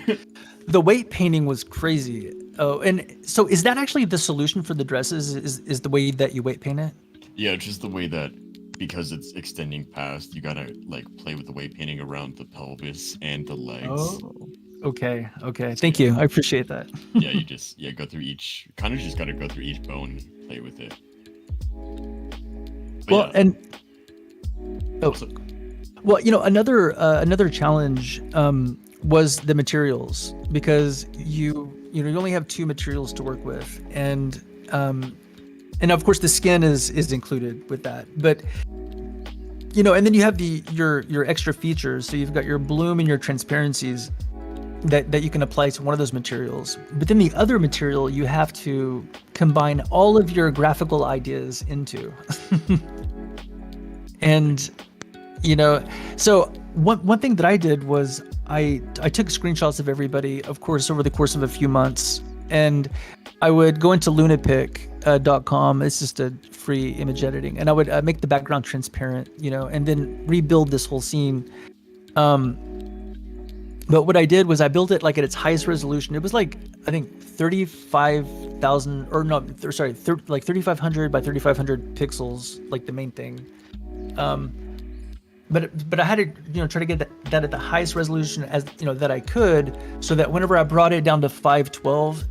Speaker 9: The weight painting was crazy. Oh, and so is that actually the solution for the dresses? Is the way that you weight paint it?
Speaker 4: Yeah, just the way that, because it's extending past, you gotta play with the weight painting around the pelvis and the legs.
Speaker 9: Oh, okay. Thank you. I appreciate that.
Speaker 4: Yeah, you just go through each. Kind of just gotta go through each bone and play with it. But another challenge was the materials, because you only have two materials to work with, and of course the skin is included with that, but and then you have your extra features. So you've got your bloom and your transparencies that you can apply to one of those materials, but then the other material you have to combine all of your graphical ideas into. And so one thing that I did was I took screenshots of everybody, of course, over the course of a few months, and I would go into lunapic.com. It's just a free image editing, and I would make the background transparent, and then rebuild this whole scene. But what I did was I built it at its highest resolution. It was I think 35,000, or no, sorry, 3,500 by 3,500 pixels, the main thing. But I had to try to get that at the highest resolution as that I could, so that whenever I brought it down to 512,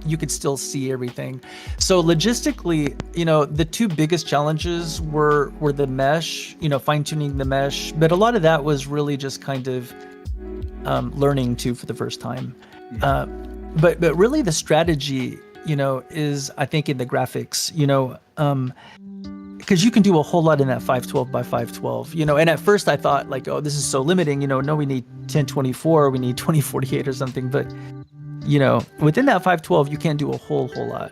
Speaker 4: you could still see everything. So logistically, the two biggest challenges were the mesh, fine tuning the mesh, but a lot of that was really just kind of learning too for the first time. But really the strategy, is I think in the graphics, because you can do a whole lot in that 512 by 512, and at first I thought oh, this is so limiting, no, we need 1024, we need 2048 or something, but within that 512 you can't do a whole lot.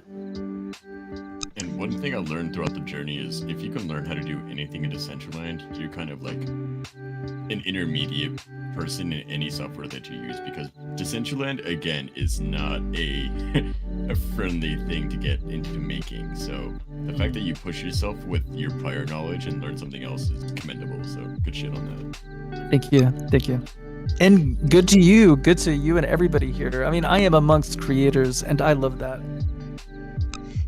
Speaker 4: And one thing I learned throughout the journey is, if you can learn how to do anything in Decentraland, you're kind of an intermediate person in any software that you use, because Decentraland, again, is not a a friendly thing to get into making. So the fact that you push yourself with your prior knowledge and learn something else is commendable. So good shit on that.
Speaker 9: Thank you. And good to you and everybody here. I mean, I am amongst creators, and I love that.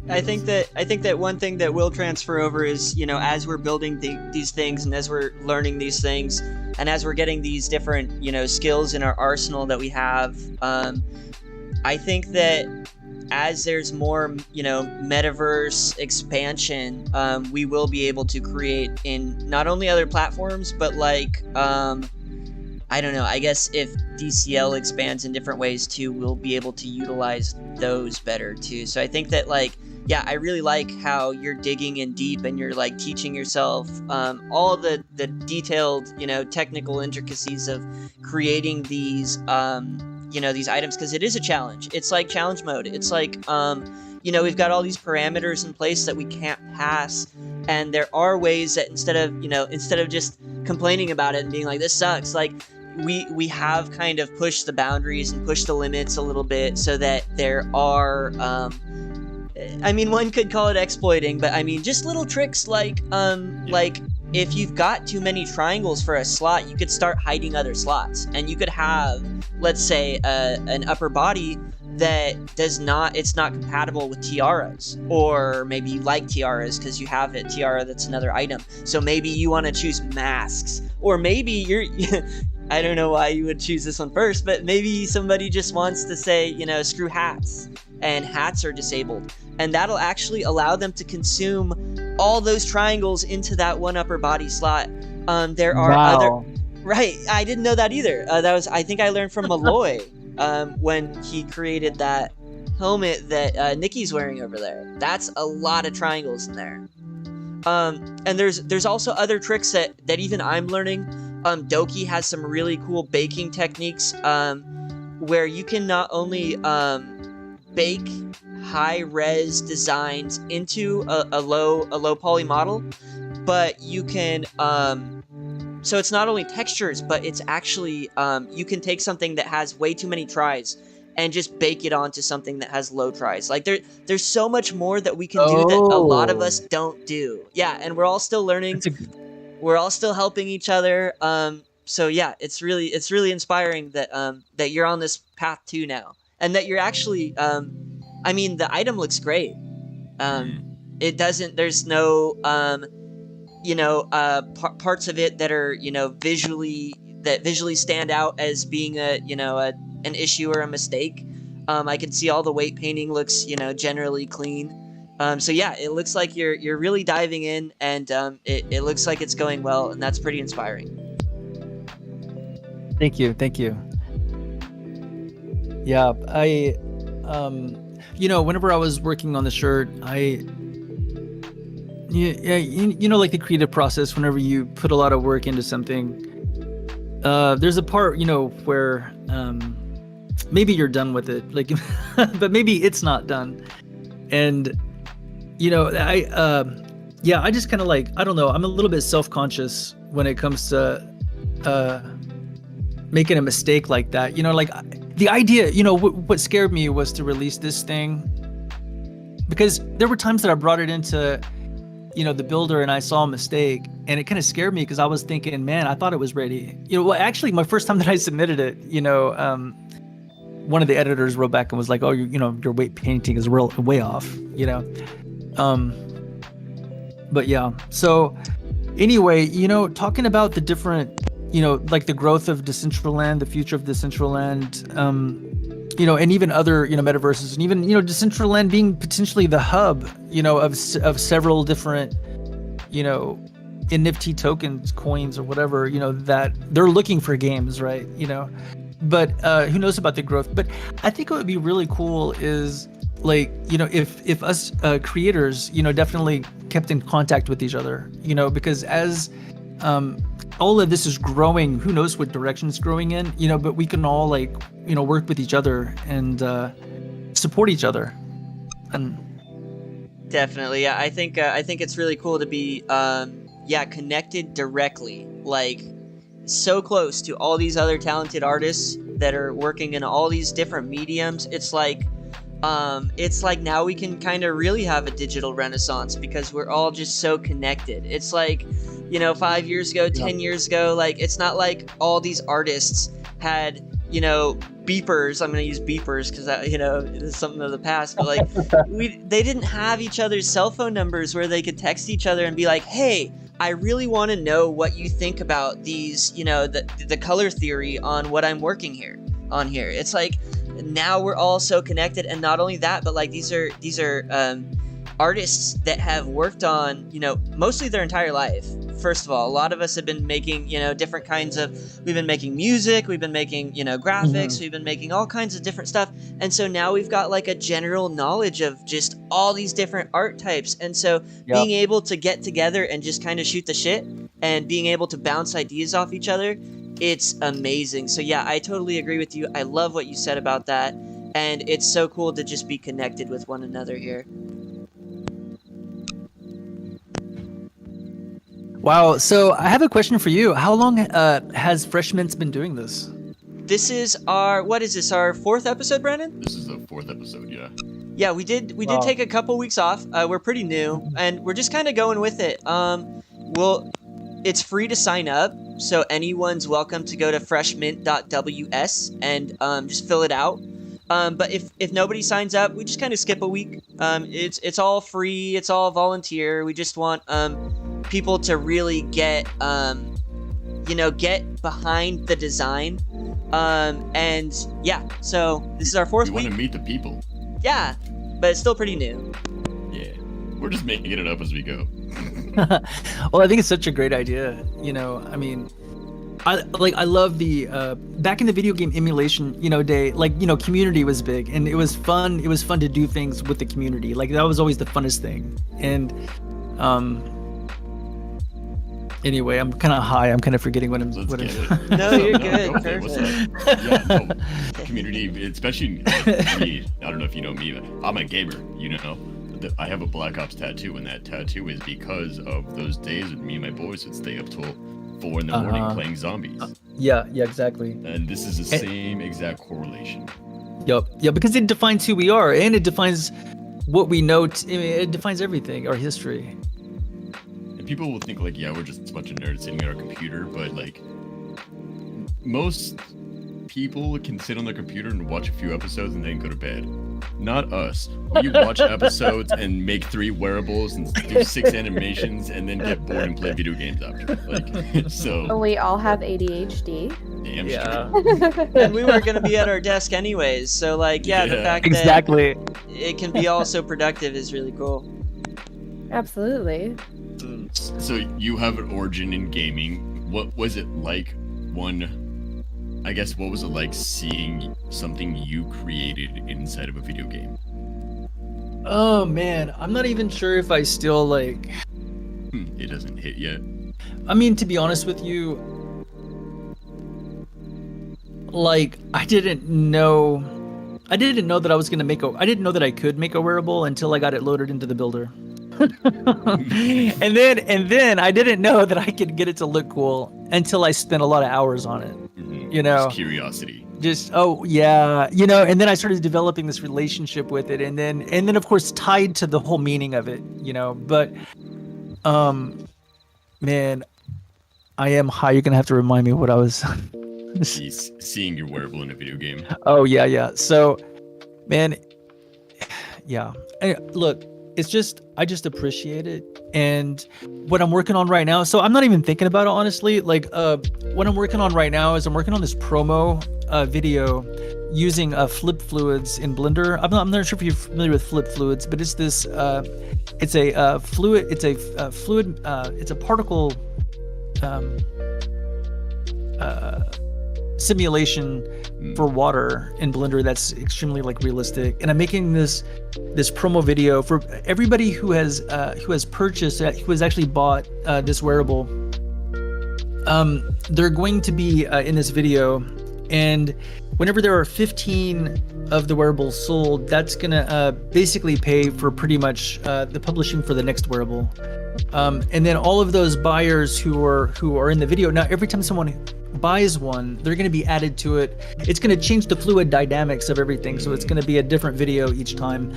Speaker 2: I think that one thing that will transfer over is, you know, as we're building these things and as we're learning these things and as we're getting these different, you know, skills in our arsenal that we have, I think that as there's more, you know, metaverse expansion, we will be able to create in not only other platforms, but like, I don't know, I guess if DCL expands in different ways too, we'll be able to utilize those better too. So I think that, like, yeah, I really like how you're digging in deep and you're like teaching yourself all the detailed, you know, technical intricacies of creating these, you know, these items, because it is a challenge. It's like challenge mode. It's like, you know, we've got all these parameters in place that we can't pass, and there are ways that instead of just complaining about it and being like, this sucks, like, we have kind of pushed the boundaries and pushed the limits a little bit so that there are, I mean, one could call it exploiting, but I mean, just little tricks like if you've got too many triangles for a slot, you could start hiding other slots, and you could have, let's say, an upper body that it's not compatible with tiaras, or maybe you like tiaras because you have a tiara that's another item. So maybe you want to choose masks, or maybe I don't know why you would choose this one first, but maybe somebody just wants to say, you know, screw hats, and hats are disabled. And that'll actually allow them to consume all those triangles into that one upper body slot. There are other... Right, I didn't know that either. I think I learned from Malloy when he created that helmet that Nikki's wearing over there. That's a lot of triangles in there. And there's also other tricks that even I'm learning. Doki has some really cool baking techniques where you can not only bake high-res designs into a low poly model, but you can so it's not only textures, but it's actually you can take something that has way too many tries and just bake it onto something that has low tries. Like there's so much more that we can do that a lot of us don't do. Yeah, and we're all still learning. We're all still helping each other. So yeah, it's really inspiring that that you're on this path too now, and that you're actually I mean, the item looks great. It doesn't. There's no you know, parts of it that are, you know, visually stand out as being an issue or a mistake. I can see all the weight painting looks, you know, generally clean. So yeah, it looks like you're really diving in, and it looks like it's going well, and that's pretty inspiring.
Speaker 9: Thank you. Yeah, I you know, whenever I was working on the shirt, you know, like the creative process, whenever you put a lot of work into something, there's a part, you know, where maybe you're done with it, like, but maybe it's not done. And, you know, I just kind of like, I don't know, I'm a little bit self-conscious when it comes to making a mistake like that. You know, like the idea, you know, what scared me was to release this thing, because there were times that I brought it into, you know, the builder, and I saw a mistake, and it kind of scared me because I was thinking, man, I thought it was ready. You know, well, actually, my first time that I submitted it, you know, one of the editors wrote back and was like, oh, you know, your weight painting is way off, you know. But yeah, so anyway, you know, talking about the different, you know, like the growth of Decentraland, the future of Decentraland, you know, and even other, you know, metaverses, and even, you know, Decentraland being potentially the hub, you know, of several different, you know, NFT tokens, coins, or whatever, you know, that they're looking for games, right? You know, but who knows about the growth? But I think what would be really cool is, like, you know, if us creators, you know, definitely kept in contact with each other, you know, because as all of this is growing, who knows what direction it's growing in, you know, but we can all, like, you know, work with each other and support each other. And
Speaker 2: definitely, yeah, I think it's really cool to be connected directly, like so close to all these other talented artists that are working in all these different mediums. It's like it's like now we can kind of really have a digital renaissance because we're all just so connected. It's like, 5 years ago, 10 years ago, like it's not like all these artists had, beepers. I'm gonna use beepers because that, is something of the past. But like, they didn't have each other's cell phone numbers where they could text each other and be like, "Hey, I really want to know what you think about these, the color theory on what I'm working on here." It's like now we're all so connected, and not only that, but like these are artists that have worked on, mostly their entire life. First of all, a lot of us have been making, different kinds of, we've been making music, we've been making, graphics, we've been making all kinds of different stuff. And so now we've got like a general knowledge of just all these different art types. And so being able to get together and just kind of shoot the shit and being able to bounce ideas off each other, it's amazing. So yeah, I totally agree with you. I love what you said about that. And it's so cool to just be connected with one another here.
Speaker 9: Wow. So I have a question for you. How long has Fresh Mint's been doing this?
Speaker 2: This is our, what is this, our 4th episode, Brandon?
Speaker 4: This is the 4th episode, yeah.
Speaker 2: Yeah, we did take a couple weeks off. We're pretty new, and we're just kind of going with it. It's free to sign up, so anyone's welcome to go to freshmint.ws and just fill it out. But if nobody signs up, we just kind of skip a week. It's all free. It's all volunteer. We just want people to really get behind the design. And yeah, so this is our 4th week.
Speaker 4: We want to meet the people.
Speaker 2: Yeah, but it's still pretty new.
Speaker 4: Yeah, we're just making it up as we go.
Speaker 9: Well, I think it's such a great idea. I mean, I love the back in the video game emulation, day, community was big, and it was fun. It was fun to do things with the community. Like that was always the funnest thing. And anyway, I'm kind of high. I'm kind of forgetting what I'm.
Speaker 2: No, you're good.
Speaker 4: Okay, what's up? Yeah, no, community, especially me. I don't know if you know me, but I'm a gamer. I have a Black Ops tattoo, and that tattoo is because of those days when me and my boys would stay up till 4 in the morning playing zombies.
Speaker 9: Yeah, exactly.
Speaker 4: And this is the same exact correlation.
Speaker 9: Yep, yeah, because it defines who we are, and it defines what we know. It defines everything, our history.
Speaker 4: And people will think like, yeah, we're just a bunch of nerds sitting at our computer, but like most people can sit on their computer and watch a few episodes and then go to bed. Not us. We watch episodes and make 3 wearables and do 6 animations and then get bored and play video games after. So.
Speaker 3: We all have ADHD.
Speaker 4: Damn
Speaker 2: straight. And we were gonna be at our desk anyways, so the fact that it can be all so productive is really cool.
Speaker 3: Absolutely.
Speaker 4: So you have an origin in gaming. What was it like? What was it like seeing something you created inside of a video game?
Speaker 9: Oh man, I'm not even sure if I still
Speaker 4: It doesn't hit yet.
Speaker 9: I mean, to be honest with you, I didn't know that I was gonna I didn't know that I could make a wearable until I got it loaded into the builder. and then I didn't know that I could get it to look cool until I spent a lot of hours on it.
Speaker 4: Just curiosity.
Speaker 9: And then I started developing this relationship with it, and then of course tied to the whole meaning of it, But, man, I am high. You're gonna have to remind me what I was.
Speaker 4: Seeing your wearable in a video game.
Speaker 9: Oh yeah. So, man, yeah. Look. I just appreciate it, and what I'm working on right now. So I'm not even thinking about it honestly. What I'm working on right now is I'm working on this promo video using flip fluids in Blender. I'm not sure if you're familiar with flip fluids, but it's this. It's a fluid. It's a fluid. It's a particle simulation for water in Blender that's extremely realistic. And I'm making this promo video for everybody who has purchased, who has actually bought this wearable. They're going to be in this video And whenever there are 15 of the wearables sold, that's gonna basically pay for pretty much the publishing for the next wearable. And then all of those buyers who are in the video, now every time someone buys one, they're going to be added to it. It's going to change the fluid dynamics of everything, so it's going to be a different video each time.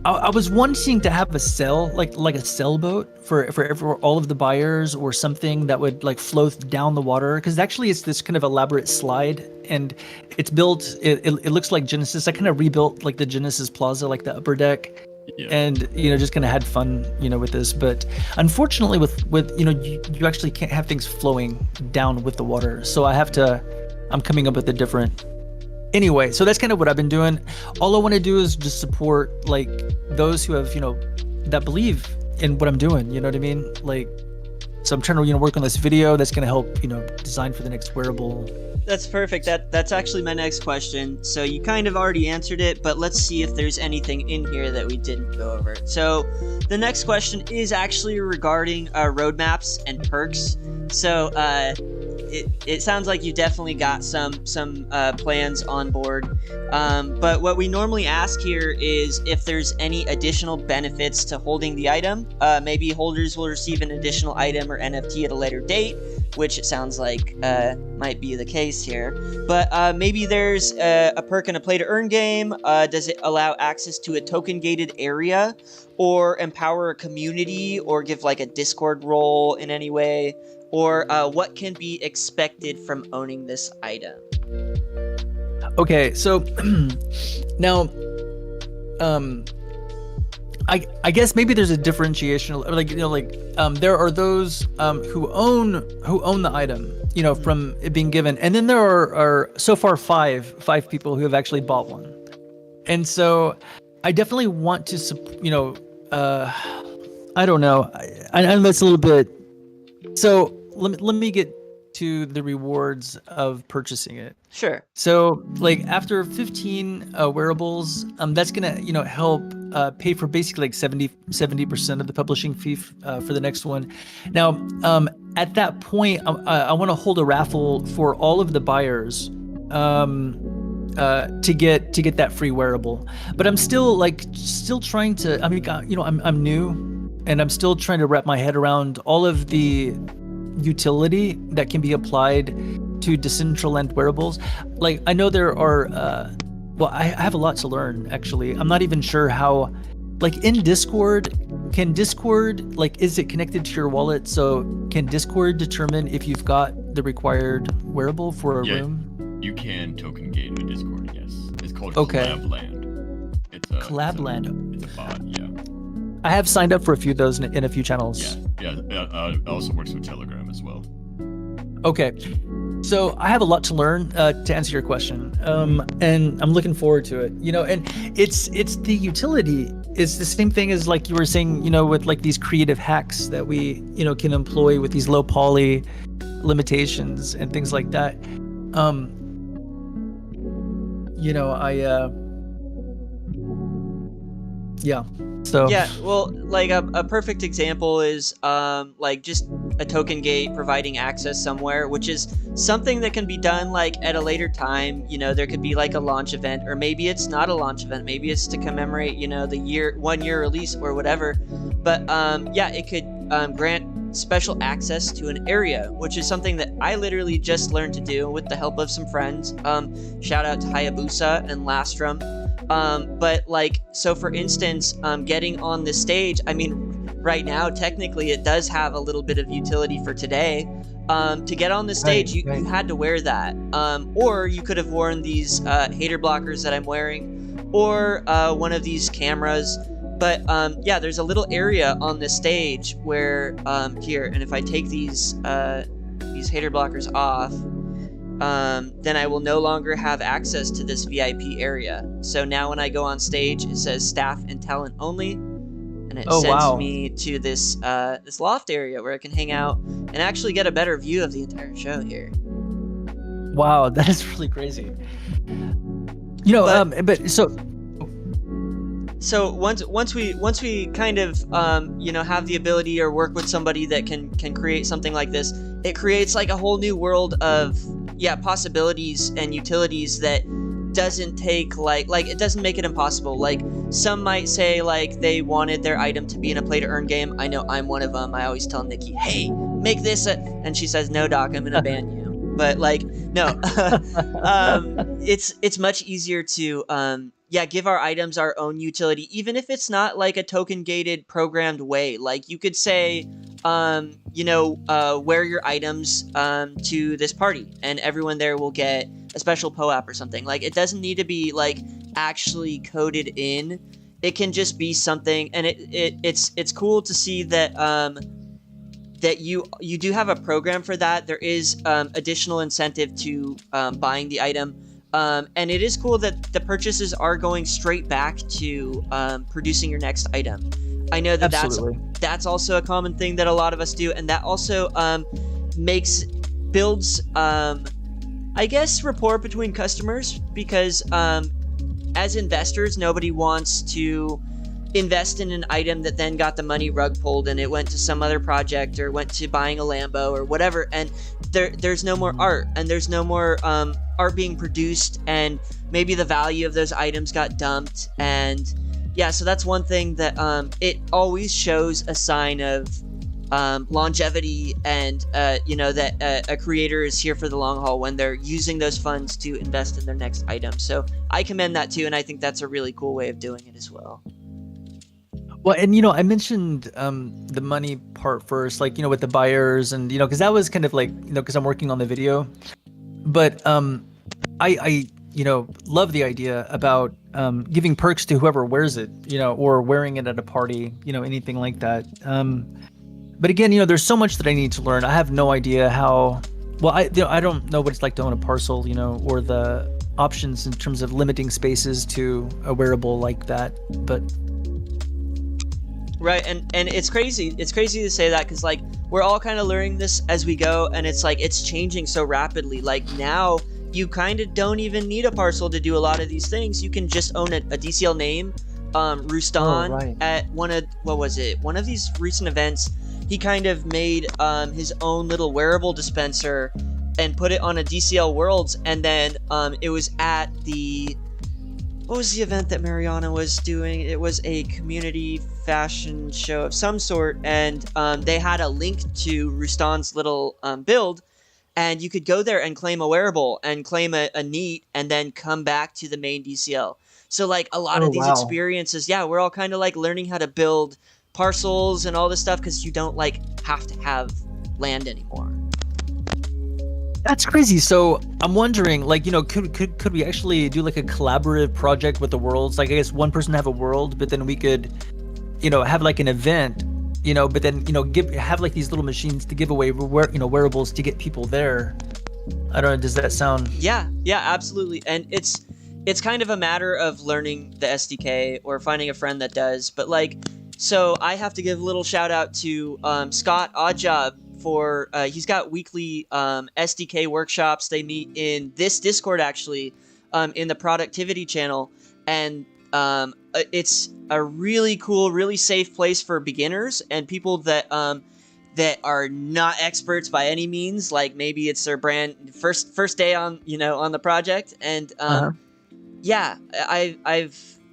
Speaker 9: I was wanting to have a cell, like a sailboat for all of the buyers, or something that would like float down the water, because actually it's this kind of elaborate slide, and it's built, it looks like Genesis. I kind of rebuilt like the Genesis Plaza, like the upper deck.
Speaker 4: Yeah.
Speaker 9: And just kind of had fun with this, but unfortunately with you actually can't have things flowing down with the water, so I'm coming up with a different. Anyway, so that's kind of what I've been doing. All I want to do is just support like those who have that believe in what I'm doing, you know what I mean? Like, so I'm trying to work on this video that's going to help design for the next wearable.
Speaker 2: That's perfect. That's actually my next question. So you kind of already answered it, but let's see if there's anything in here that we didn't go over. So the next question is actually regarding roadmaps and perks. So it sounds like you definitely got some plans on board. But what we normally ask here is if there's any additional benefits to holding the item. Maybe holders will receive an additional item or NFT at a later date, which it sounds like might be the case here. But maybe there's a perk in a play-to-earn game. Does it allow access to a token-gated area, or empower a community, or give like a Discord role in any way? Or what can be expected from owning this item?
Speaker 9: Okay, so now, I guess maybe there's a differentiation, there are those who own the item, from it being given, and then there are so far five people who have actually bought one, and so I definitely want to, I don't know, I know that's a little bit, so let me get to the rewards of purchasing it.
Speaker 2: Sure.
Speaker 9: So like after 15 wearables, that's gonna help pay for basically like 70% of the publishing fee for the next one. Now at that point, I want to hold a raffle for all of the buyers to get that free wearable. But I'm still trying to. I mean, I'm new, and I'm still trying to wrap my head around all of the utility that can be applied to Decentraland wearables. Like, I know there are I have a lot to learn, actually. I'm not even sure how, like, in Discord, is it connected to your wallet? So can Discord determine if you've got the required wearable for a room?
Speaker 4: You can token gate in Discord, yes. It's called
Speaker 9: Okay.
Speaker 4: Collabland.
Speaker 9: Collabland.
Speaker 4: It's a bot, yeah.
Speaker 9: I have signed up for a few of those in a few channels.
Speaker 4: Yeah. It also works with Telegram as well.
Speaker 9: Okay. So I have a lot to learn to answer your question, and I'm looking forward to it. And it's the utility. It's the same thing as like you were saying, with like these creative hacks that we can employ with these low poly limitations and things like that. So
Speaker 2: yeah, well, like a perfect example is like just a token gate providing access somewhere, which is something that can be done like at a later time. There could be like a launch event, or maybe it's not a launch event, maybe it's to commemorate the 1 year release or whatever. But it could grant special access to an area, which is something that I literally just learned to do with the help of some friends. Shout out to Hayabusa and Lastrum. But like, so for instance, getting on this stage, I mean, right now, technically it does have a little bit of utility for today. To get on the stage, you had to wear that. Or you could have worn these hater blockers that I'm wearing, or one of these cameras. But there's a little area on the stage where here, and if I take these hater blockers off, then I will no longer have access to this VIP area. So now when I go on stage, it says staff and talent only, and it sends me to this this loft area where I can hang out and actually get a better view of the entire show here.
Speaker 9: Wow, that is really crazy.
Speaker 2: So once we kind of have the ability or work with somebody that can create something like this, it creates like a whole new world of possibilities and utilities that doesn't take like it doesn't make it impossible. Like some might say like they wanted their item to be in a play to earn game. I know I'm one of them. I always tell Nikki, hey, make this and she says, no doc, I'm gonna ban you. But like no, it's much easier to give our items our own utility, even if it's not like a token gated programmed way. Like you could say wear your items to this party and everyone there will get a special POAP or something. Like it doesn't need to be like actually coded in. It can just be something, and it's cool to see that that you do have a program for that. There is additional incentive to buying the item. And it is cool that the purchases are going straight back to producing your next item. I know that that's also a common thing that a lot of us do, and that also builds I guess rapport between customers, because as investors, nobody wants to invest in an item that then got the money rug pulled and it went to some other project or went to buying a Lambo or whatever, and there's no more art, and there's no more art being produced, and maybe the value of those items got dumped. And yeah, so that's one thing that it always shows a sign of longevity, and that a creator is here for the long haul when they're using those funds to invest in their next item. So I commend that too, and I think that's a really cool way of doing it as well.
Speaker 9: Well, and I mentioned the money part first, like with the buyers, and because that was kind of like because I'm working on the video, but I love the idea about giving perks to whoever wears it, or wearing it at a party, anything like that. But again, there's so much that I need to learn. I have no idea how. Well, I don't know what it's like to own a parcel, or the options in terms of limiting spaces to a wearable like that, but.
Speaker 2: Right, and it's crazy. It's crazy to say that because like we're all kind of learning this as we go, and it's like it's changing so rapidly. Like now, you kind of don't even need a parcel to do a lot of these things. You can just own a DCL name. Rustan at one of these recent events, he kind of made his own little wearable dispenser and put it on a DCL Worlds, and then it was at what was the event that Mariana was doing? It was a community fashion show of some sort, and they had a link to Rustan's little build, and you could go there and claim a wearable and claim a neat, and then come back to the main DCL. So like a lot of these experiences, we're all kind of like learning how to build parcels and all this stuff because you don't like have to have land anymore.
Speaker 9: That's crazy. So I'm wondering, like, could we actually do like a collaborative project with the worlds? Like, I guess one person have a world, but then we could, have like an event, but then, have like these little machines to give away, wearables to get people there. I don't know. Does that sound?
Speaker 2: Yeah, absolutely. And it's kind of a matter of learning the SDK or finding a friend that does. But like, so I have to give a little shout out to Scott Oddjob for he's got weekly SDK workshops. They meet in this Discord actually, in the productivity channel, and it's a really cool, really safe place for beginners and people that that are not experts by any means. Like maybe it's their first day on on the project, and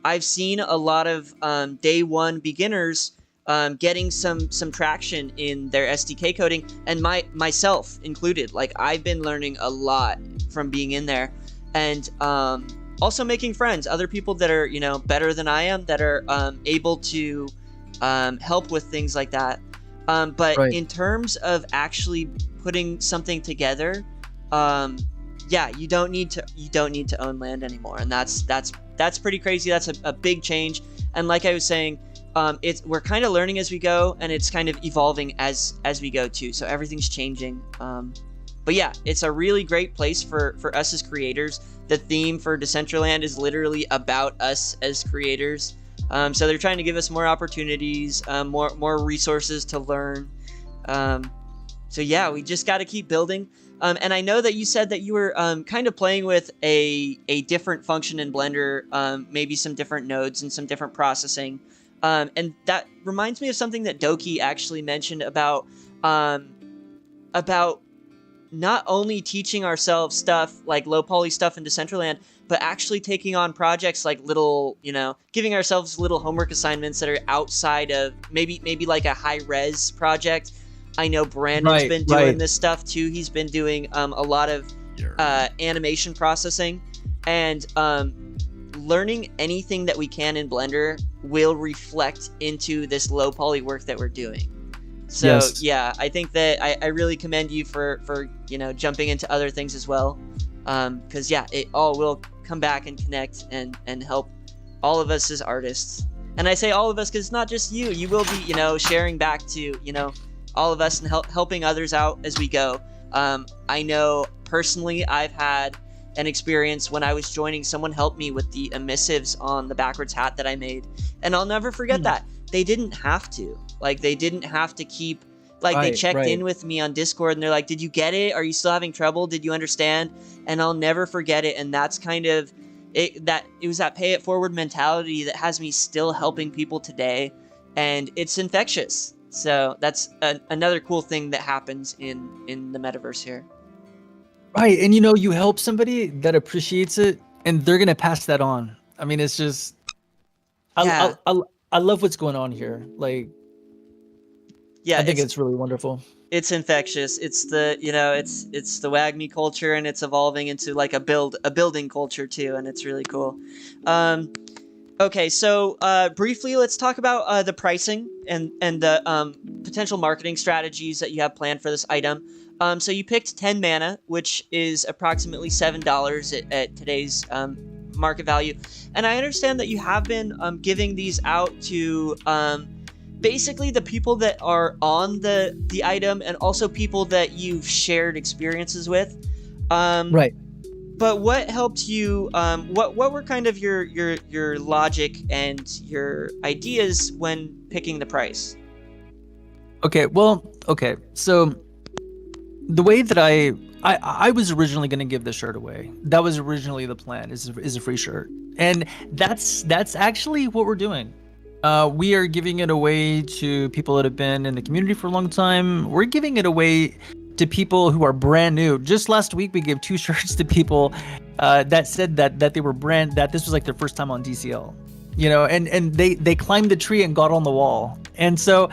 Speaker 2: I've seen a lot of day one beginners getting some traction in their SDK coding, and myself included. Like I've been learning a lot from being in there, and also making friends, other people that are better than I am, that are able to help with things like that. But in terms of actually putting something together, you don't need to own land anymore, and that's pretty crazy. That's a big change, and like I was saying, we're kind of learning as we go, and it's kind of evolving as we go too. So everything's changing. But yeah, it's a really great place for us as creators. The theme for Decentraland is literally about us as creators. So they're trying to give us more opportunities, more resources to learn. So yeah, we just got to keep building. And I know that you said that you were kind of playing with a different function in Blender, maybe some different nodes and some different processing. And that reminds me of something that Doki actually mentioned about about not only teaching ourselves stuff like low poly stuff in Decentraland, but actually taking on projects like little, giving ourselves little homework assignments that are outside of maybe like a high res project. I know Brandon's been doing this stuff too. He's been doing a lot of animation processing, and learning anything that we can in Blender will reflect into this low poly work that we're doing. So yeah, I think that I really commend you for jumping into other things as well, because it all will come back and connect and help all of us as artists. And I say all of us because it's not just you. You will be sharing back to all of us and helping others out as we go. I know personally I've had an experience when I was joining. Someone helped me with the emissives on the backwards hat that I made, and I'll never forget that. They didn't have to. They didn't have to keep, they checked in with me on Discord and they're like, did you get it? Are you still having trouble? Did you understand? And I'll never forget it. And that's kind of it was that pay it forward mentality that has me still helping people today. And it's infectious. So that's another cool thing that happens in the metaverse here.
Speaker 9: Right. And you help somebody that appreciates it and they're going to pass that on. I mean, it's just, I love what's going on here. I think it's really wonderful.
Speaker 2: It's infectious. It's the it's the WAGMI culture, and it's evolving into like a building culture too, and it's really cool. Okay, so briefly, let's talk about the pricing and the potential marketing strategies that you have planned for this item. So you picked 10 mana, which is approximately $7 at today's market value, and I understand that you have been giving these out to basically the people that are on the item, and also people that you've shared experiences with.
Speaker 9: Right.
Speaker 2: But what helped you? What were kind of your logic and your ideas when picking the price?
Speaker 9: Okay. So the way that I was originally going to give the shirt away. That was originally the plan. Is a free shirt, and that's actually what we're doing. We are giving it away to people that have been in the community for a long time. We're giving it away to people who are brand new. Just last week, we gave 2 shirts to people that said that they were that this was like their first time on DCL, and they climbed the tree and got on the wall. And so,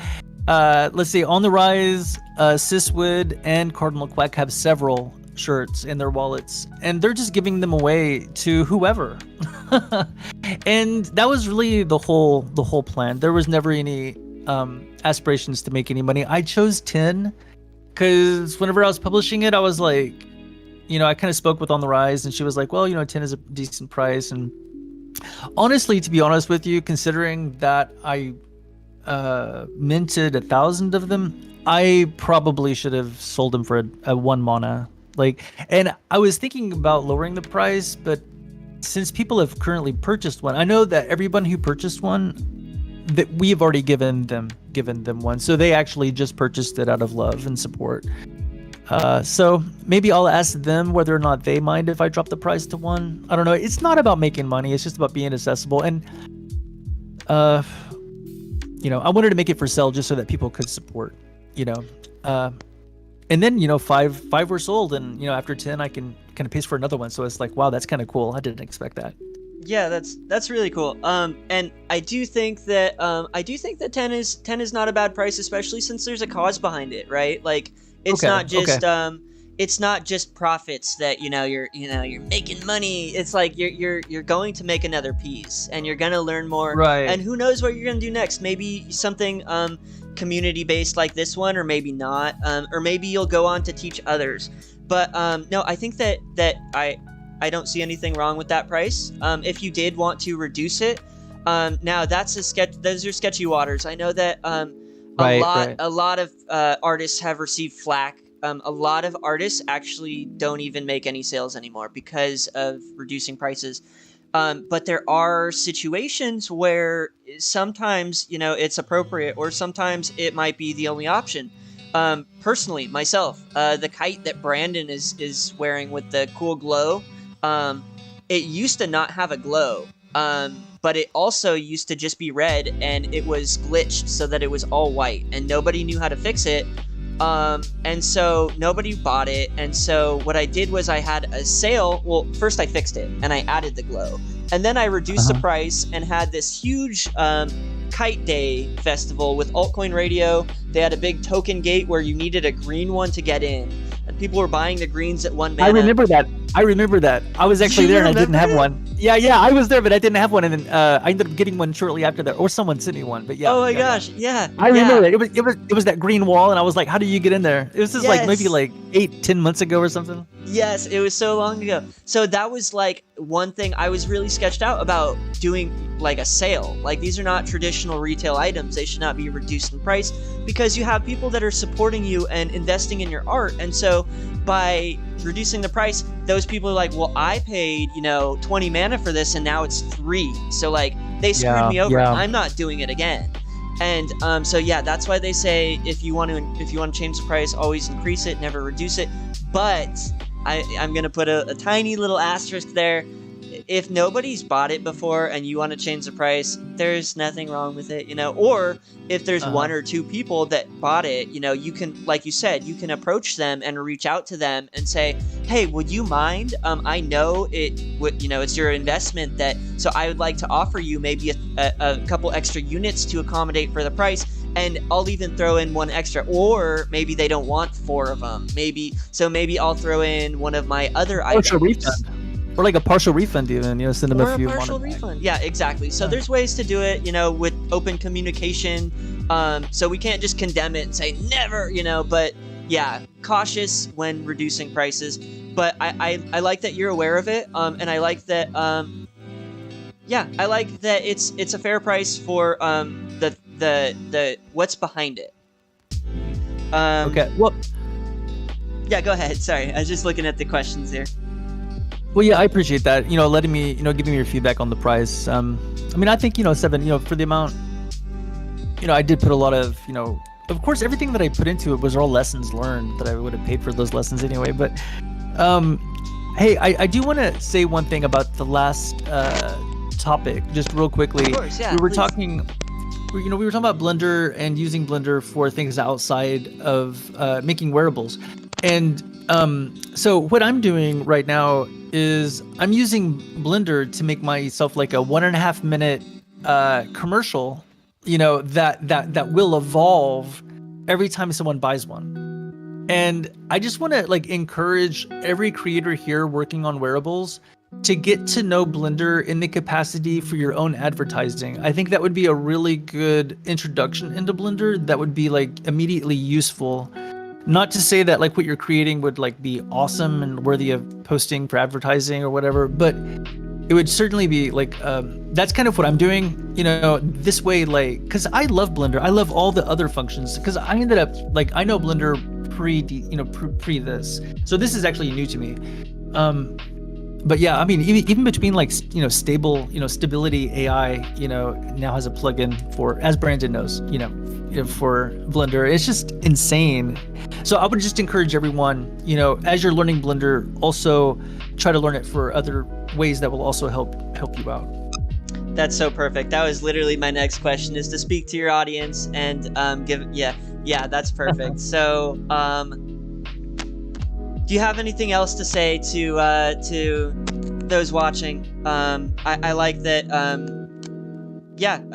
Speaker 9: let's see, On the Rise, Siswood, and Cardinal Quack have several shirts in their wallets, and they're just giving them away to whoever. And that was really the whole plan. There was never any aspirations to make any money. I chose 10 because whenever I was publishing it, I was like, I kind of spoke with On the Rise, and she was like, well, 10 is a decent price. And honestly, to be honest with you, considering that I minted 1,000 of them, I probably should have sold them for a 1 mana. And I was thinking about lowering the price, but since people have currently purchased one, I know that everyone who purchased one, that we've already given them one, so they actually just purchased it out of love and support. So maybe I'll ask them whether or not they mind if I drop the price to 1. I don't know. It's not about making money. It's just about being accessible. And I wanted to make it for sale just so that people could support. And then 5 were sold, and after 10 I can kind of pay for another one. So it's like, wow, that's kind of cool. I didn't expect that.
Speaker 2: Yeah, that's really cool. And I do think that 10 is not a bad price, especially since there's a cause behind it, right? It's not just it's not just profits that you're making money. It's like you're going to make another piece, and you're gonna learn more.
Speaker 9: Right.
Speaker 2: And who knows what you're gonna do next? Maybe something community based like this one, or maybe not. Or maybe you'll go on to teach others. But no, I think that I don't see anything wrong with that price. If you did want to reduce it, now that's a sketch. Those are sketchy waters. I know that a lot of artists have received flack. A lot of artists actually don't even make any sales anymore because of reducing prices. But there are situations where sometimes it's appropriate, or sometimes it might be the only option. Personally, myself, the kite that Brandon is wearing with the cool glow, it used to not have a glow, but it also used to just be red, and it was glitched so that it was all white, and nobody knew how to fix it. And so nobody bought it. And so what I did was I had a sale. Well, first I fixed it and I added the glow. And then I reduced the price and had this huge Kite Day festival with altcoin radio. They had a big token gate where you needed a green one to get in. And people were buying the greens at 1 mana.
Speaker 9: I remember that. I was actually
Speaker 2: You
Speaker 9: there and I didn't have
Speaker 2: remember
Speaker 9: one. Yeah, I was there, but I didn't have one, and then I ended up getting one shortly after that, or someone sent me one. But yeah.
Speaker 2: Oh my
Speaker 9: yeah,
Speaker 2: gosh, yeah.
Speaker 9: I remember it. It was that green wall, and I was like, "How do you get in there?" It was just like maybe
Speaker 2: Yes.
Speaker 9: like 8-10 months ago or something.
Speaker 2: Yes, it was so long ago. So that was like one thing I was really sketched out about doing, like a sale. Like, these are not traditional retail items. They should not be reduced in price because you have people that are supporting you and investing in your art. And so by reducing the price, those people are like, well, I paid, 20 mana for this and now it's 3. So like they screwed me over.
Speaker 9: yeah.
Speaker 2: I'm not doing it again. And so yeah, that's why they say if you want to change the price, always increase it, never reduce it. But I'm gonna put a tiny little asterisk there. If nobody's bought it before and you want to change the price, there's nothing wrong with it, or if there's one or two people that bought it, you can, like you said, you can approach them and reach out to them and say, hey, would you mind? I know it's your investment so I would like to offer you maybe a couple extra units to accommodate for the price. And I'll even throw in one extra, or maybe they don't want 4 of them. Maybe I'll throw in one of my other items.
Speaker 9: Partial refund. Or like a partial refund even, send them
Speaker 2: Or
Speaker 9: a few.
Speaker 2: a partial refund. Yeah, exactly. So there's ways to do it, with open communication. So we can't just condemn it and say never, but yeah, cautious when reducing prices. But I like that you're aware of it. And I like that, I like that it's a fair price for the what's behind it.
Speaker 9: Okay. Well,
Speaker 2: yeah, go ahead. Sorry, I was just looking at the questions here.
Speaker 9: Well, yeah, I appreciate that. Letting me, giving me your feedback on the price. I mean, I think 7. For the amount, I did put a lot of, of course, everything that I put into it was all lessons learned that I would have paid for those lessons anyway. But, hey, I do want to say one thing about the last topic, just real quickly.
Speaker 2: Of course, yeah.
Speaker 9: We were
Speaker 2: please.
Speaker 9: talking. We were talking about Blender and using Blender for things outside of making wearables. And so what I'm doing right now is I'm using Blender to make myself like a 1.5 minute commercial, that will evolve every time someone buys one. And I just want to encourage every creator here working on wearables to get to know Blender in the capacity for your own advertising. I think that would be a really good introduction into Blender that would be immediately useful. Not to say that what you're creating would be awesome and worthy of posting for advertising or whatever, but it would certainly be that's kind of what I'm doing, this way, because I love Blender. I love all the other functions because I ended up I know Blender pre this. So this is actually new to me. But yeah, I mean, even between stability AI, now has a plugin for, as Brandon knows, for Blender. It's just insane. So I would just encourage everyone, as you're learning Blender, also try to learn it for other ways that will also help you out.
Speaker 2: That's so perfect. That was literally my next question, is to speak to your audience and that's perfect. So do you have anything else to say to those watching? I like that.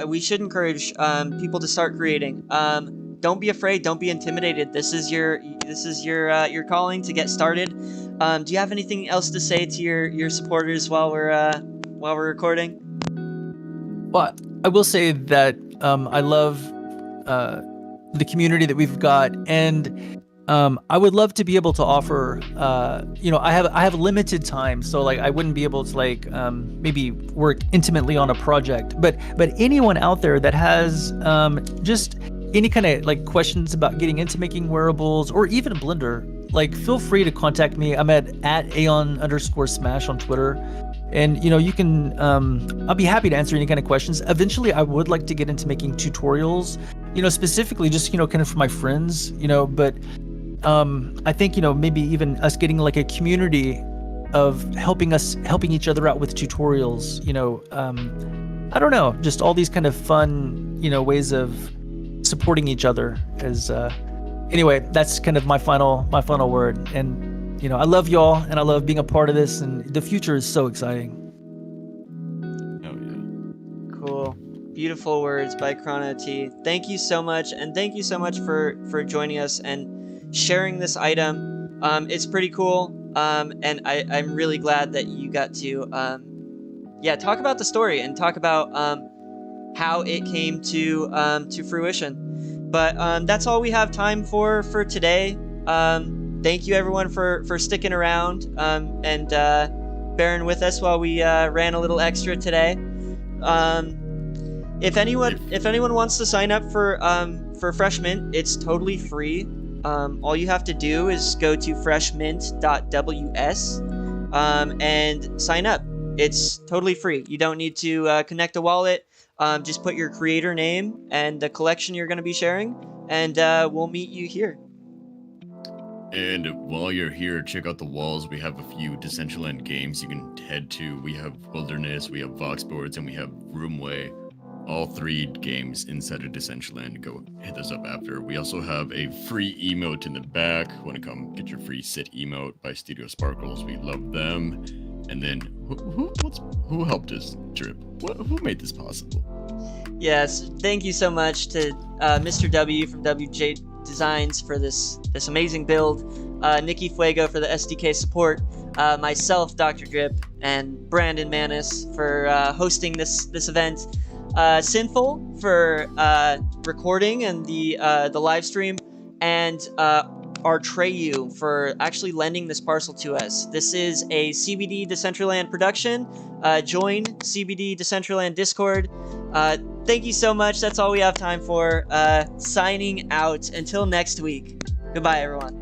Speaker 2: We should encourage people to start creating. Don't be afraid. Don't be intimidated. This is your calling to get started. Do you have anything else to say to your supporters while we're recording?
Speaker 9: Well, I will say that I love the community that we've got, and I would love to be able to offer, I have limited time, so I wouldn't be able to maybe work intimately on a project, but anyone out there that has just any kind of questions about getting into making wearables or even Blender, feel free to contact me. I'm at @aeon_smash on Twitter. And, you can, I'll be happy to answer any kind of questions. Eventually, I would like to get into making tutorials, specifically just, kind of for my friends, but I think, maybe even us getting a community of helping each other out with tutorials, I don't know, just all these kind of fun, ways of supporting each other anyway, that's kind of my final word. And I love y'all, and I love being a part of this, and the future is so exciting.
Speaker 4: Oh yeah.
Speaker 2: Cool. Beautiful words by ChronoT. Thank you so much, and thank you so much for joining us and sharing this item. It's pretty cool, and I'm really glad that you got to talk about the story and talk about how it came to fruition. But that's all we have time for today. Thank you everyone for sticking around and bearing with us while we ran a little extra today. If anyone wants to sign up for Fresh Mint, it's totally free. All you have to do is go to freshmint.ws and sign up. It's totally free. You don't need to connect a wallet. Just put your creator name and the collection you're going to be sharing, and we'll meet you here.
Speaker 4: And while you're here, check out the walls. We have a few Decentraland games you can head to. We have Wilderness, we have Voxboards, and we have Roomway. All 3 games inside of Decentraland. Go hit those up after. We also have a free emote in the back. Want to come get your free sit emote by Studio Sparkles. We love them. And then who helped us, Drip? Who made this possible?
Speaker 2: Yes, thank you so much to Mr. W from WJ Designs for this amazing build, Nikki Fuego for the SDK support, myself, Dr. Drip, and Brandon Manis for hosting this event, Sinful for recording and the live stream, and our Treyu for actually lending this parcel to us. This is a CBD Decentraland production. Join CBD Decentraland Discord. Thank you so much. That's all we have time for. Signing out. Until next week. Goodbye, everyone.